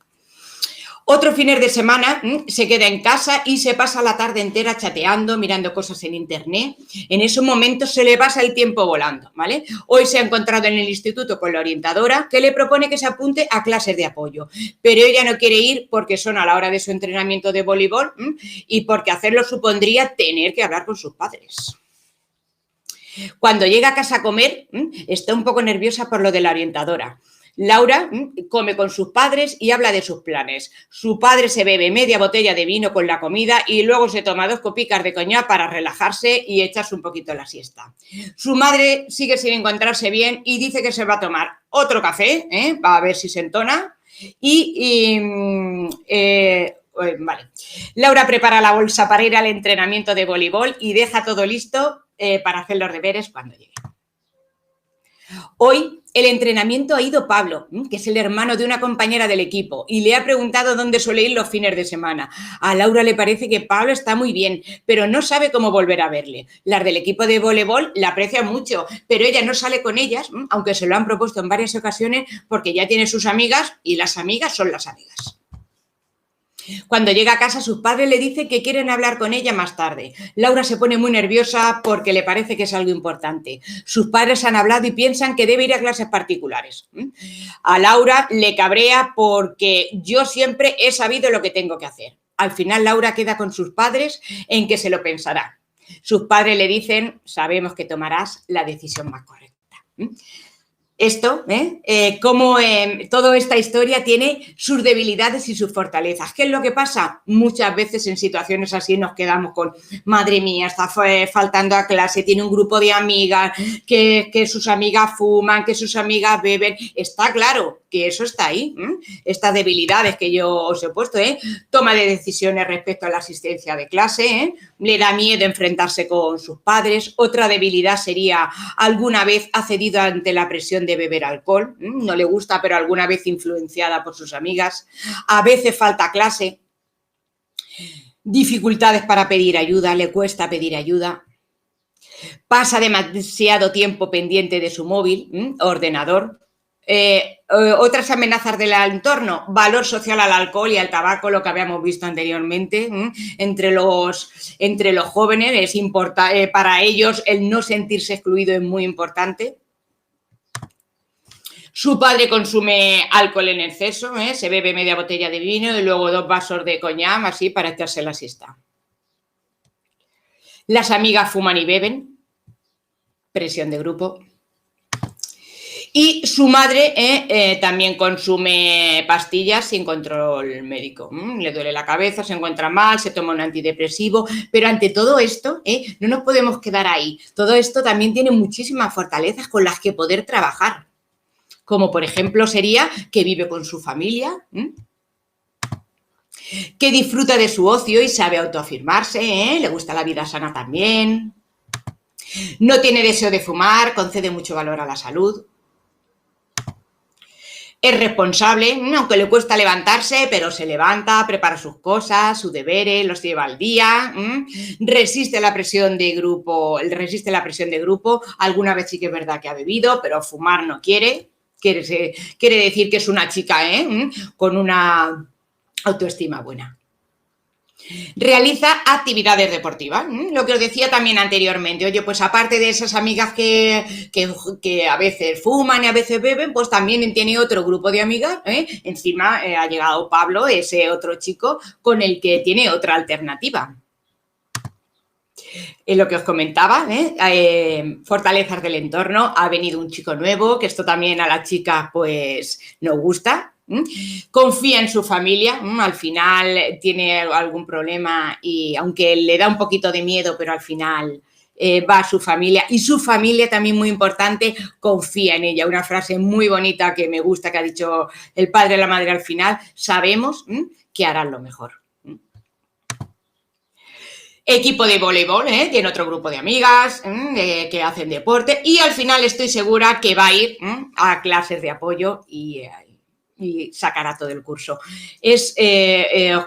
Otros fines de semana se queda en casa y se pasa la tarde entera chateando, mirando cosas en internet. En esos momentos se le pasa el tiempo volando, ¿vale? Hoy se ha encontrado en el instituto con la orientadora que le propone que se apunte a clases de apoyo, pero ella no quiere ir porque son a la hora de su entrenamiento de voleibol y porque hacerlo supondría tener que hablar con sus padres. Cuando llega a casa a comer, está un poco nerviosa por lo de la orientadora. Laura come con sus padres y habla de sus planes. Su padre se bebe media botella de vino con la comida y luego se toma 2 copicas de coñac para relajarse y echarse un poquito la siesta. Su madre sigue sin encontrarse bien y dice que se va a tomar otro café, va a ver si se entona. Vale. Laura prepara la bolsa para ir al entrenamiento de voleibol y deja todo listo para hacer los deberes cuando llegue. Hoy el entrenamiento ha ido Pablo, que es el hermano de una compañera del equipo, y le ha preguntado dónde suele ir los fines de semana. A Laura le parece que Pablo está muy bien, pero no sabe cómo volver a verle. Las del equipo de voleibol la aprecian mucho, pero ella no sale con ellas, aunque se lo han propuesto en varias ocasiones, porque ya tiene sus amigas y las amigas son las amigas. Cuando llega a casa, sus padres le dicen que quieren hablar con ella más tarde. Laura se pone muy nerviosa porque le parece que es algo importante. Sus padres han hablado y piensan que debe ir a clases particulares. A Laura le cabrea porque yo siempre he sabido lo que tengo que hacer. Al final, Laura queda con sus padres en que se lo pensará. Sus padres le dicen, sabemos que tomarás la decisión más correcta. Esto, cómo toda esta historia tiene sus debilidades y sus fortalezas. ¿Qué es lo que pasa? Muchas veces en situaciones así nos quedamos con, madre mía, está faltando a clase, tiene un grupo de amigas, que sus amigas fuman, que sus amigas beben. Está claro que eso está ahí. Estas debilidades que yo os he puesto, toma de decisiones respecto a la asistencia de clase, le da miedo enfrentarse con sus padres. Otra debilidad sería, alguna vez ha cedido ante la presión de beber alcohol, no le gusta, pero alguna vez influenciada por sus amigas. A veces falta clase, dificultades para pedir ayuda, le cuesta pedir ayuda. Pasa demasiado tiempo pendiente de su móvil, ordenador. Otras amenazas del entorno, valor social al alcohol y al tabaco, lo que habíamos visto anteriormente. Entre los jóvenes es para ellos el no sentirse excluido es muy importante. Su padre consume alcohol en exceso, se bebe media botella de vino y luego 2 vasos de coñac, así para echarse la siesta. Las amigas fuman y beben, presión de grupo. Y su madre también consume pastillas sin control médico. Le duele la cabeza, se encuentra mal, se toma un antidepresivo. Pero ante todo esto, no nos podemos quedar ahí. Todo esto también tiene muchísimas fortalezas con las que poder trabajar. Como por ejemplo sería que vive con su familia, que disfruta de su ocio y sabe autoafirmarse, le gusta la vida sana también, no tiene deseo de fumar, concede mucho valor a la salud, es responsable, aunque le cuesta levantarse, pero se levanta, prepara sus cosas, sus deberes, los lleva al día, resiste la presión de grupo, alguna vez sí que es verdad que ha bebido, pero fumar no quiere. Quiere decir que es una chica con una autoestima buena. Realiza actividades deportivas, lo que os decía también anteriormente. Oye, pues aparte de esas amigas que a veces fuman y a veces beben, pues también tiene otro grupo de amigas. Encima ha llegado Pablo, ese otro chico, con el que tiene otra alternativa. Lo que os comentaba, fortalezas del entorno. Ha venido un chico nuevo, que esto también a la chica pues nos gusta. Confía en su familia, al final tiene algún problema y aunque le da un poquito de miedo, pero al final va a su familia y su familia también muy importante, confía en ella. Una frase muy bonita que me gusta que ha dicho el padre y la madre al final: sabemos que harán lo mejor. Equipo de voleibol, tiene otro grupo de amigas que hacen deporte y al final estoy segura que va a ir a clases de apoyo y sacará todo el curso. Os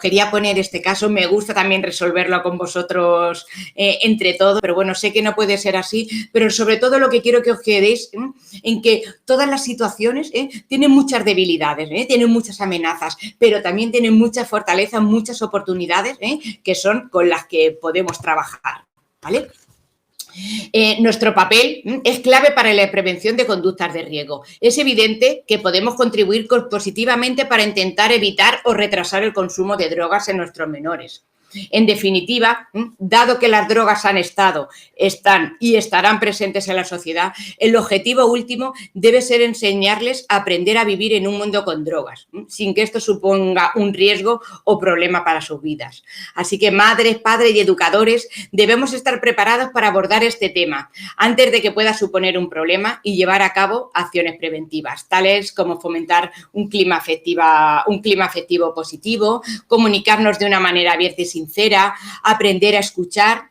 quería poner este caso, me gusta también resolverlo con vosotros entre todos, pero bueno, sé que no puede ser así, pero sobre todo lo que quiero que os quedéis en que todas las situaciones tienen muchas debilidades, tienen muchas amenazas, pero también tienen muchas fortalezas, muchas oportunidades que son con las que podemos trabajar, ¿vale? Nuestro papel es clave para la prevención de conductas de riesgo. Es evidente que podemos contribuir positivamente para intentar evitar o retrasar el consumo de drogas en nuestros menores. En definitiva, dado que las drogas están y estarán presentes en la sociedad, el objetivo último debe ser enseñarles a aprender a vivir en un mundo con drogas, sin que esto suponga un riesgo o problema para sus vidas. Así que madres, padres y educadores debemos estar preparados para abordar este tema antes de que pueda suponer un problema y llevar a cabo acciones preventivas, tales como fomentar un clima afectivo positivo, comunicarnos de una manera abierta y sincera, aprender a escuchar,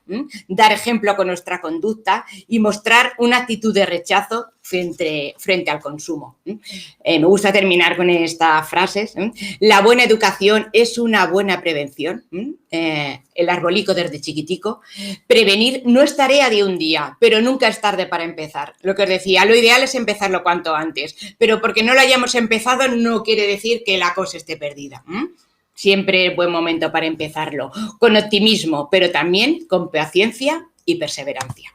dar ejemplo con nuestra conducta y mostrar una actitud de rechazo frente al consumo. Me gusta terminar con estas frases. La buena educación es una buena prevención. El arbolico desde chiquitico. Prevenir no es tarea de un día, pero nunca es tarde para empezar. Lo que os decía, lo ideal es empezarlo cuanto antes, pero porque no lo hayamos empezado no quiere decir que la cosa esté perdida. Siempre es buen momento para empezarlo, con optimismo, pero también con paciencia y perseverancia.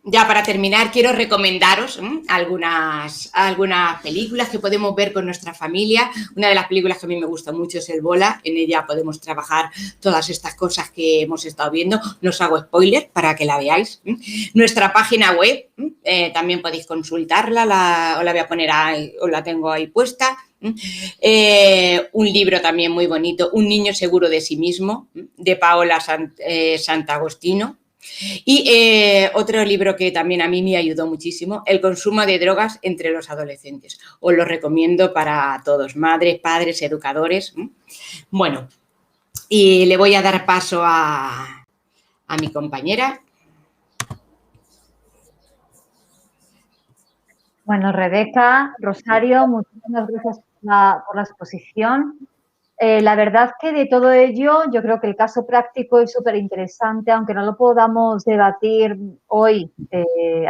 Ya para terminar, quiero recomendaros algunas películas que podemos ver con nuestra familia. Una de las películas que a mí me gusta mucho es El Bola. En ella podemos trabajar todas estas cosas que hemos estado viendo. No os hago spoiler para que la veáis. Nuestra página web, también podéis consultarla, os la voy a poner ahí, os la tengo ahí puesta. Un libro también muy bonito, Un niño seguro de sí mismo, de Paola Santagostino. Y otro libro que también a mí me ayudó muchísimo, El consumo de drogas entre los adolescentes. Os lo recomiendo para todos, madres, padres, educadores. Bueno, y le voy a dar paso a mi compañera. Bueno, Rebeca, Rosario, muchísimas gracias por la exposición. La verdad que de todo ello, yo creo que el caso práctico es súper interesante, aunque no lo podamos debatir hoy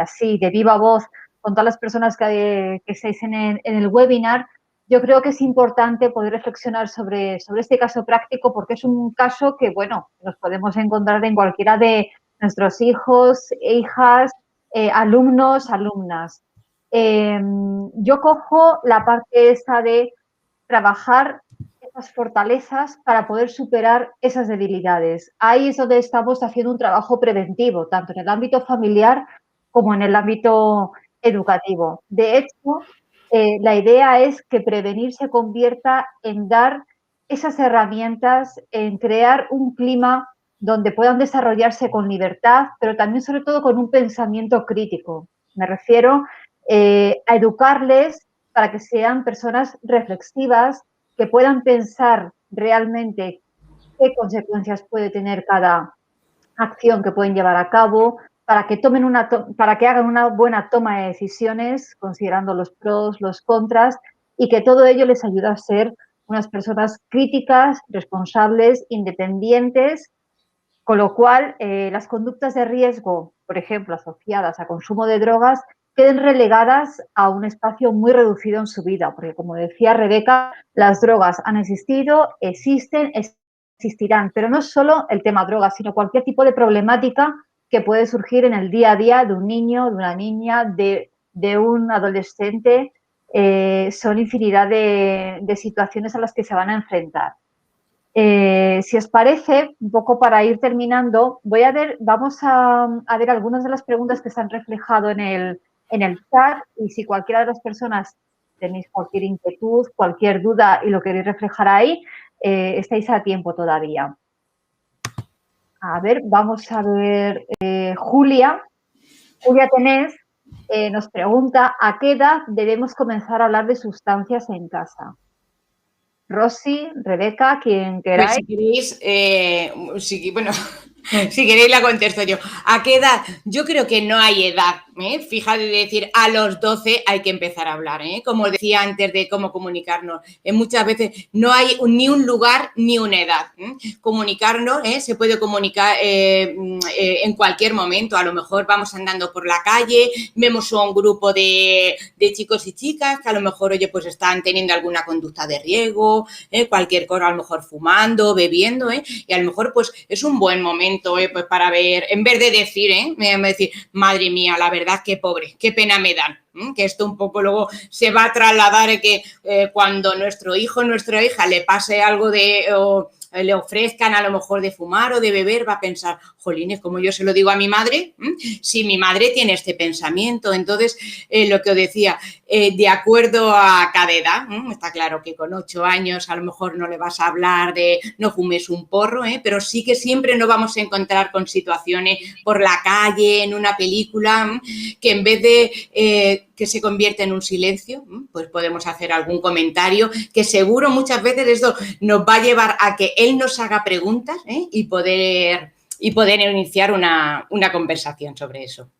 así, de viva voz, con todas las personas que estáis en el webinar. Yo creo que es importante poder reflexionar sobre este caso práctico, porque es un caso que, bueno, nos podemos encontrar en cualquiera de nuestros hijos, hijas, alumnos, alumnas. Yo cojo la parte esa de trabajar esas fortalezas para poder superar esas debilidades. Ahí es donde estamos haciendo un trabajo preventivo, tanto en el ámbito familiar como en el ámbito educativo. De hecho, la idea es que prevenir se convierta en dar esas herramientas, en crear un clima donde puedan desarrollarse con libertad, pero también sobre todo con un pensamiento crítico. Me refiero a educarles para que sean personas reflexivas, que puedan pensar realmente qué consecuencias puede tener cada acción que pueden llevar a cabo, para que hagan una buena toma de decisiones, considerando los pros, los contras, y que todo ello les ayude a ser unas personas críticas, responsables, independientes, con lo cual las conductas de riesgo, por ejemplo, asociadas a consumo de drogas, queden relegadas a un espacio muy reducido en su vida, porque como decía Rebeca, las drogas han existido, existen, existirán, pero no solo el tema drogas, sino cualquier tipo de problemática que puede surgir en el día a día de un niño, de una niña, de un adolescente. Son infinidad de situaciones a las que se van a enfrentar. Si os parece, un poco para ir terminando, vamos a ver algunas de las preguntas que se han reflejado en el chat, y si cualquiera de las personas tenéis cualquier inquietud, cualquier duda y lo queréis reflejar ahí, estáis a tiempo todavía. A ver, vamos a ver, Julia Tenés nos pregunta ¿a qué edad debemos comenzar a hablar de sustancias en casa? Rosy, Rebeca, quien queráis. Pues si queréis, bueno, si queréis la contesto yo. ¿A qué edad? Yo creo que no hay edad. Fíjate de decir, a los 12 hay que empezar a hablar. Como decía antes de cómo comunicarnos. Muchas veces no hay ni un lugar ni una edad. Comunicarnos, se puede comunicar en cualquier momento. A lo mejor vamos andando por la calle, vemos a un grupo de chicos y chicas que a lo mejor, oye, pues están teniendo alguna conducta de riesgo, cualquier cosa, a lo mejor fumando, bebiendo, y a lo mejor pues es un buen momento pues para ver, en vez de decir, madre mía, la verdad que pobre, qué pena me dan. Que esto un poco luego se va a trasladar que cuando nuestro hijo, nuestra hija le pase algo o le ofrezcan a lo mejor de fumar o de beber, va a pensar, jolines, como yo se lo digo a mi madre, si mi madre tiene este pensamiento. Entonces, lo que os decía, de acuerdo a cada edad, está claro que con 8 años a lo mejor no le vas a hablar de no fumes un porro, pero sí que siempre nos vamos a encontrar con situaciones por la calle, en una película, que en vez de que se convierte en un silencio, pues podemos hacer algún comentario que seguro muchas veces esto nos va a llevar a que él nos haga preguntas y poder iniciar una conversación sobre eso.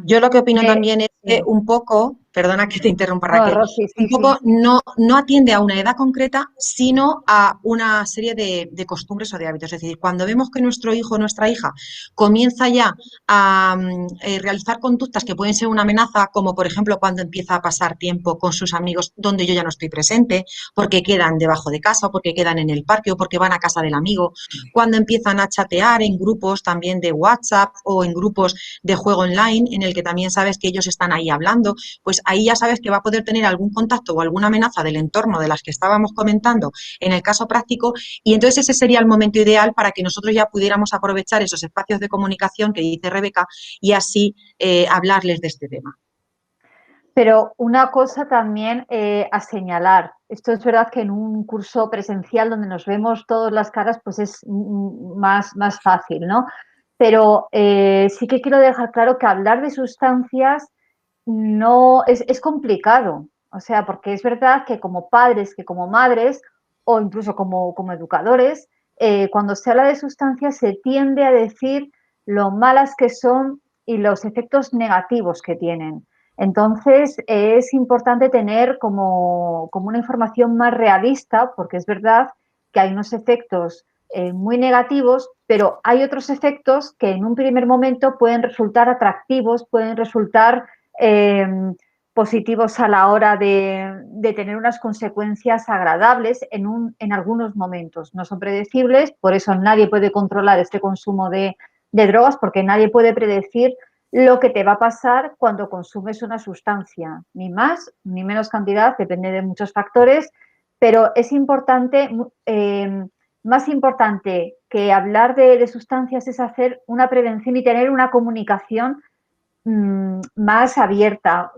Yo lo que opino también es que un poco, perdona que te interrumpa, Raquel, Rosy, un poco no atiende a una edad concreta, sino a una serie de costumbres o de hábitos. Es decir, cuando vemos que nuestro hijo o nuestra hija comienza ya a realizar conductas que pueden ser una amenaza, como por ejemplo cuando empieza a pasar tiempo con sus amigos donde yo ya no estoy presente, porque quedan debajo de casa, o porque quedan en el parque, o porque van a casa del amigo, cuando empiezan a chatear en grupos también de WhatsApp o en grupos de juego online, en el que también sabes que ellos están ahí hablando, pues ahí ya sabes que va a poder tener algún contacto o alguna amenaza del entorno de las que estábamos comentando en el caso práctico, y entonces ese sería el momento ideal para que nosotros ya pudiéramos aprovechar esos espacios de comunicación que dice Rebeca y así hablarles de este tema. Pero una cosa también a señalar, esto es verdad que en un curso presencial donde nos vemos todas las caras pues es más fácil, ¿no? Pero sí que quiero dejar claro que hablar de sustancias no es complicado, o sea, porque es verdad que como padres, que como madres o incluso como educadores, cuando se habla de sustancias se tiende a decir lo malas que son y los efectos negativos que tienen. Entonces, es importante tener como una información más realista, porque es verdad que hay unos efectos muy negativos, pero hay otros efectos que en un primer momento pueden resultar atractivos, pueden resultar positivos a la hora de tener unas consecuencias agradables en algunos momentos. No son predecibles, por eso nadie puede controlar este consumo de drogas, porque nadie puede predecir lo que te va a pasar cuando consumes una sustancia, ni más ni menos cantidad, depende de muchos factores, pero es importante, más importante que hablar de sustancias es hacer una prevención y tener una comunicación más abierta,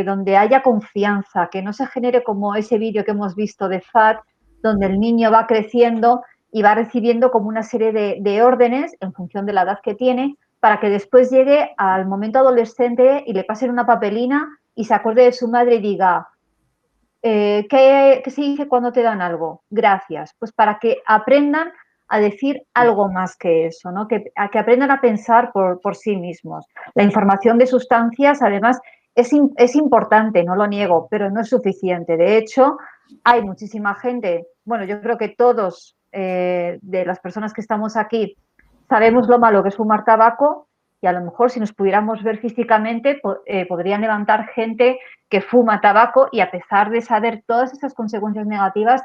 donde haya confianza, que no se genere como ese vídeo que hemos visto de FAT, donde el niño va creciendo y va recibiendo como una serie de órdenes en función de la edad que tiene, para que después llegue al momento adolescente y le pasen una papelina y se acuerde de su madre y diga, ¿qué se dice cuando te dan algo? Gracias. Pues para que aprendan a decir algo más que eso, ¿no? Que aprendan a pensar por sí mismos. La información de sustancias, además, es importante, no lo niego, pero no es suficiente. De hecho, hay muchísima gente, bueno, yo creo que todos de las personas que estamos aquí sabemos lo malo que es fumar tabaco, Y a lo mejor si nos pudiéramos ver físicamente, podrían levantar gente que fuma tabaco y a pesar de saber todas esas consecuencias negativas,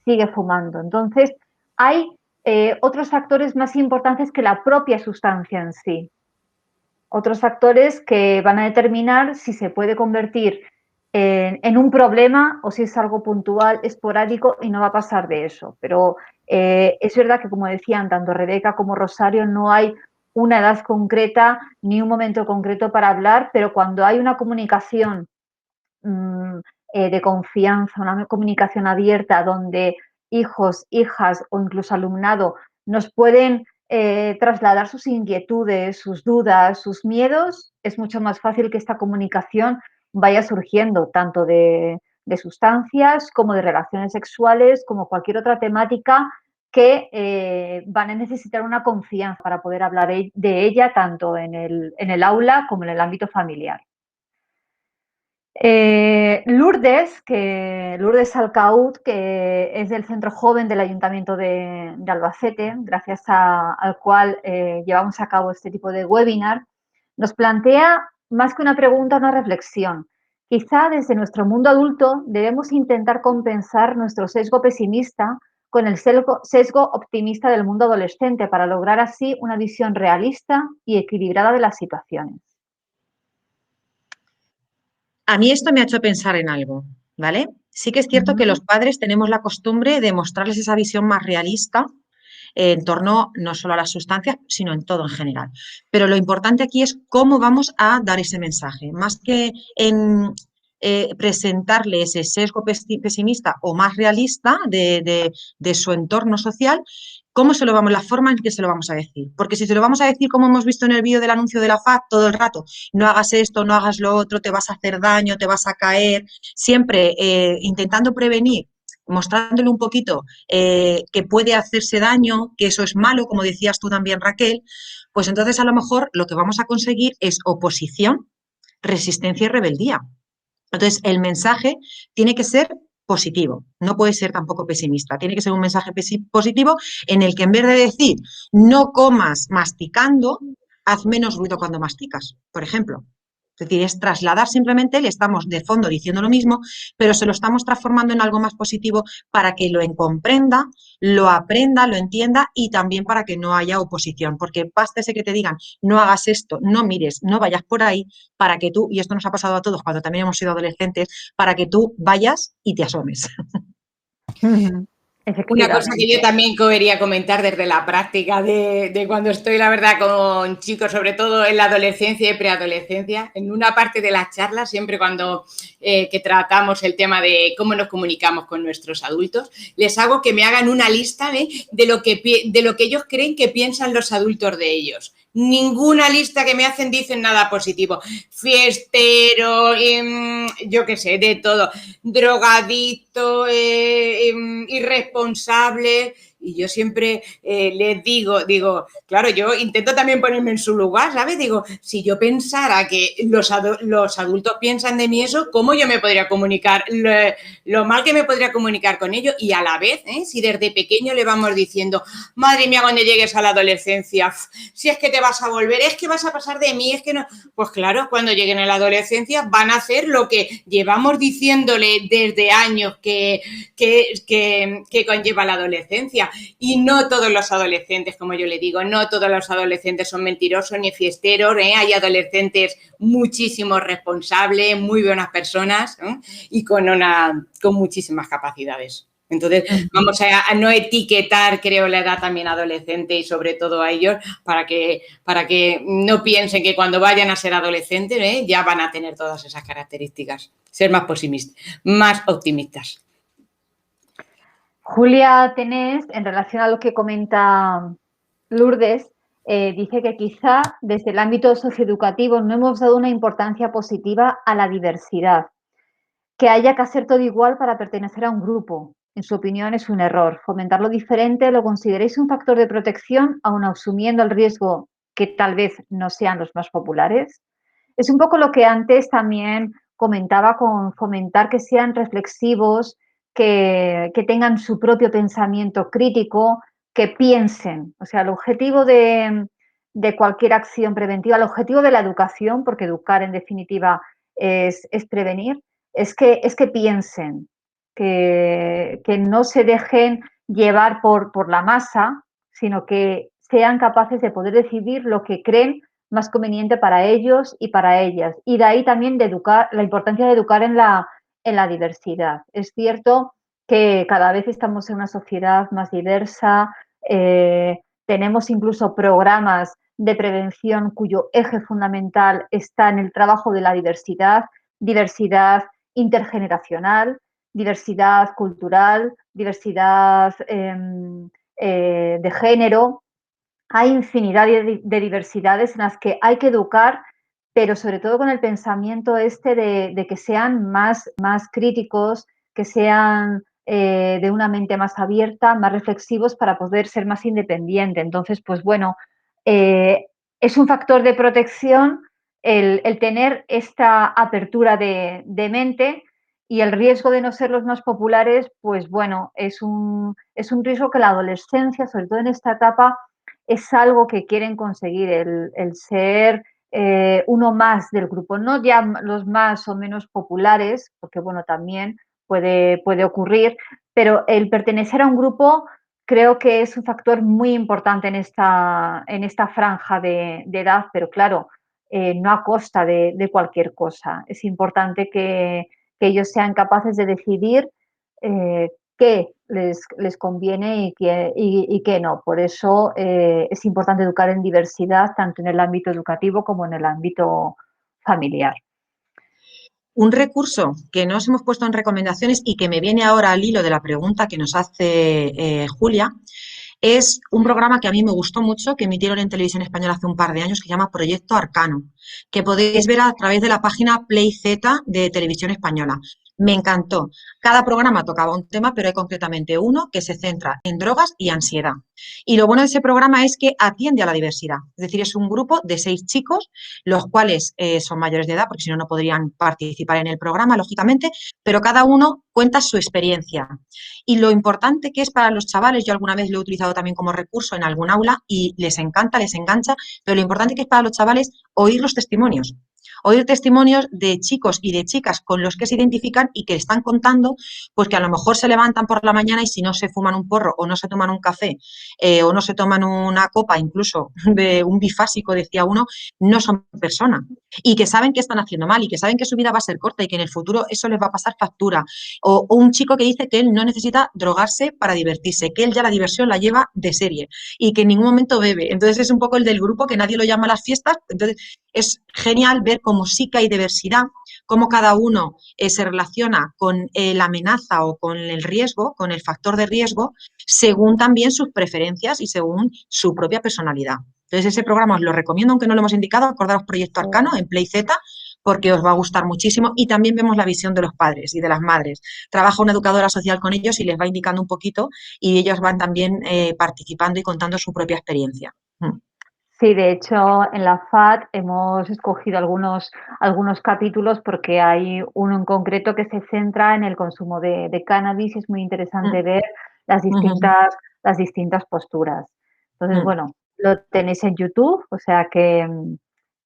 sigue fumando. Entonces, hay otros factores más importantes que la propia sustancia en sí. Otros factores que van a determinar si se puede convertir en un problema o si es algo puntual, esporádico y no va a pasar de eso. Pero es verdad que, como decían tanto Rebeca como Rosario, no hay una edad concreta ni un momento concreto para hablar, pero cuando hay una comunicación de confianza, una comunicación abierta donde hijos, hijas o incluso alumnado nos pueden trasladar sus inquietudes, sus dudas, sus miedos, es mucho más fácil que esta comunicación vaya surgiendo, tanto de sustancias como de relaciones sexuales, como cualquier otra temática que van a necesitar una confianza para poder hablar de ella tanto en el aula como en el ámbito familiar. Lourdes Alcaud, que es del Centro Joven del Ayuntamiento de Albacete, gracias al cual llevamos a cabo este tipo de webinar, nos plantea más que una pregunta, una reflexión. Quizá desde nuestro mundo adulto debemos intentar compensar nuestro sesgo pesimista con el sesgo optimista del mundo adolescente para lograr así una visión realista y equilibrada de las situaciones. A mí esto me ha hecho pensar en algo, ¿vale? Sí que es cierto que los padres tenemos la costumbre de mostrarles esa visión más realista en torno no solo a las sustancias, sino en todo en general. Pero lo importante aquí es cómo vamos a dar ese mensaje, más que en presentarle ese sesgo pesimista o más realista de su entorno social. ¿Cómo se lo vamos, la forma en que se lo vamos a decir? Porque si se lo vamos a decir como hemos visto en el vídeo del anuncio de la FAD todo el rato, no hagas esto, no hagas lo otro, te vas a hacer daño, te vas a caer, siempre intentando prevenir, mostrándole un poquito que puede hacerse daño, que eso es malo, como decías tú también, Raquel, pues entonces a lo mejor lo que vamos a conseguir es oposición, resistencia y rebeldía. Entonces el mensaje tiene que ser positivo, no puede ser tampoco pesimista, tiene que ser un mensaje positivo en el que en vez de decir no comas masticando, haz menos ruido cuando masticas, por ejemplo. Es decir, es trasladar simplemente, le estamos de fondo diciendo lo mismo, pero se lo estamos transformando en algo más positivo para que lo comprenda, lo aprenda, lo entienda y también para que no haya oposición, porque basta ese que te digan, no hagas esto, no mires, no vayas por ahí, para que tú, y esto nos ha pasado a todos cuando también hemos sido adolescentes, para que tú vayas y te asomes. Una cosa que yo también quería comentar desde la práctica de cuando estoy, la verdad, con chicos, sobre todo en la adolescencia y preadolescencia, en una parte de las charlas, siempre cuando que tratamos el tema de cómo nos comunicamos con nuestros adultos, les hago que me hagan una lista de lo que ellos creen que piensan los adultos de ellos. Ninguna lista que me hacen dicen nada positivo. Fiestero, yo qué sé, de todo. Drogadicto, irresponsable. Y yo siempre les digo, claro, yo intento también ponerme en su lugar, ¿sabes? Digo, si yo pensara que los adultos piensan de mí eso, ¿cómo yo me podría comunicar? Lo mal que me podría comunicar con ellos y a la vez, si desde pequeño le vamos diciendo, madre mía, cuando llegues a la adolescencia, si es que te vas a volver, es que vas a pasar de mí, es que no. Pues claro, cuando lleguen a la adolescencia van a hacer lo que llevamos diciéndole desde años que conlleva la adolescencia. Y no todos los adolescentes, como yo le digo, no todos los adolescentes son mentirosos ni fiesteros, hay adolescentes muchísimo responsables, muy buenas personas y con muchísimas capacidades. Entonces, vamos a no etiquetar, creo, la edad también adolescente y sobre todo a ellos para que no piensen que cuando vayan a ser adolescentes ya van a tener todas esas características. Ser más pesimistas, más optimistas. Julia Tenés, en relación a lo que comenta Lourdes, dice que quizá desde el ámbito socioeducativo no hemos dado una importancia positiva a la diversidad, que haya que hacer todo igual para pertenecer a un grupo. En su opinión es un error. Fomentar lo diferente lo consideréis un factor de protección, aun asumiendo el riesgo que tal vez no sean los más populares. Es un poco lo que antes también comentaba con fomentar que sean reflexivos, que tengan su propio pensamiento crítico, que piensen. O sea, el objetivo de de cualquier acción preventiva, el objetivo de la educación, porque educar en definitiva es prevenir, es que piensen, que no se dejen llevar por la masa, sino que sean capaces de poder decidir lo que creen más conveniente para ellos y para ellas. Y de ahí también de educar, la importancia de educar en la diversidad. Es cierto que cada vez estamos en una sociedad más diversa, tenemos incluso programas de prevención cuyo eje fundamental está en el trabajo de la diversidad, diversidad intergeneracional, diversidad cultural, diversidad de género. Hay infinidad de diversidades en las que hay que educar, pero sobre todo con el pensamiento de que sean más críticos, que sean de una mente más abierta, más reflexivos para poder ser más independientes. Entonces, pues bueno, es un factor de protección el tener esta apertura de mente, y el riesgo de no ser los más populares, pues bueno, es un riesgo que la adolescencia, sobre todo en esta etapa, es algo que quieren conseguir, el ser uno más del grupo, no ya los más o menos populares, porque bueno, también puede ocurrir, pero el pertenecer a un grupo creo que es un factor muy importante en esta franja de edad, pero claro, no a costa de cualquier cosa. Es importante que ellos sean capaces de decidir qué les conviene y qué no. Por eso es importante educar en diversidad, tanto en el ámbito educativo como en el ámbito familiar. Un recurso que nos hemos puesto en recomendaciones y que me viene ahora al hilo de la pregunta que nos hace Julia, es un programa que a mí me gustó mucho, que emitieron en Televisión Española hace un par de años, que se llama Proyecto Arcano, que podéis ver a través de la página Play Z de Televisión Española. Me encantó. Cada programa tocaba un tema, pero hay concretamente uno que se centra en drogas y ansiedad. Y lo bueno de ese programa es que atiende a la diversidad. Es decir, es un grupo de 6 chicos, los cuales son mayores de edad, porque si no, no podrían participar en el programa, lógicamente, pero cada uno cuenta su experiencia. Y lo importante que es para los chavales, yo alguna vez lo he utilizado también como recurso en algún aula y les encanta, les engancha, pero lo importante que es para los chavales oír los testimonios. Oír testimonios de chicos y de chicas con los que se identifican y que están contando, pues que a lo mejor se levantan por la mañana y si no se fuman un porro o no se toman un café o no se toman una copa, incluso de un bifásico, decía uno, no son personas. Y que saben que están haciendo mal y que saben que su vida va a ser corta y que en el futuro eso les va a pasar factura. O un chico que dice que él no necesita drogarse para divertirse, que él ya la diversión la lleva de serie y que en ningún momento bebe. Entonces es un poco el del grupo que nadie lo llama a las fiestas. Entonces es genial ver cómo sí que hay diversidad, cómo cada uno se relaciona con la amenaza o con el riesgo, con el factor de riesgo, según también sus preferencias y según su propia personalidad. Entonces ese programa os lo recomiendo, aunque no lo hemos indicado, acordaros Proyecto Arcano en Play Z, porque os va a gustar muchísimo y también vemos la visión de los padres y de las madres. Trabaja una educadora social con ellos y les va indicando un poquito y ellos van también participando y contando su propia experiencia. Sí, de hecho, en la FAD hemos escogido algunos capítulos porque hay uno en concreto que se centra en el consumo de cannabis y es muy interesante ver las distintas posturas. Entonces, bueno, lo tenéis en YouTube, o sea que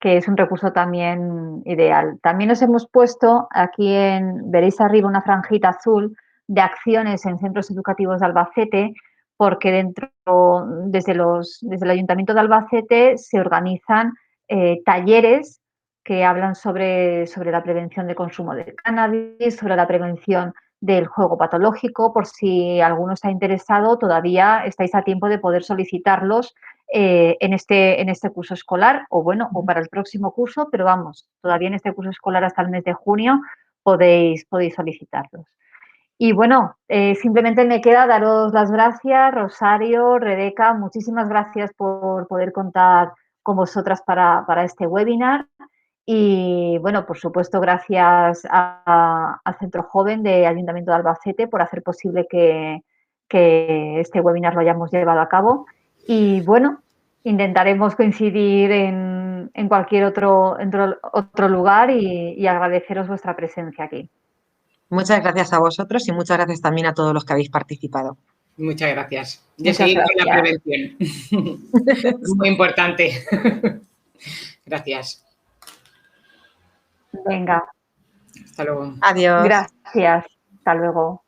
es un recurso también ideal. También nos hemos puesto aquí veréis arriba una franjita azul de acciones en centros educativos de Albacete, porque desde el Ayuntamiento de Albacete se organizan talleres que hablan sobre la prevención de consumo de cannabis, sobre la prevención del juego patológico. Por si alguno está interesado, todavía estáis a tiempo de poder solicitarlos en este curso escolar o para el próximo curso, pero vamos, todavía en este curso escolar hasta el mes de junio podéis solicitarlos. Y bueno, simplemente me queda daros las gracias, Rosario, Rebeca, muchísimas gracias por poder contar con vosotras para este webinar. Y bueno, por supuesto, gracias al Centro Joven de Ayuntamiento de Albacete por hacer posible que este webinar lo hayamos llevado a cabo. Y bueno, intentaremos coincidir en cualquier otro lugar y agradeceros vuestra presencia aquí. Muchas gracias a vosotros y muchas gracias también a todos los que habéis participado. Muchas gracias. Y Muchas seguir con la gracias. prevención. Es muy importante. Gracias. Venga, Hasta luego. Adiós. gracias. Hasta luego.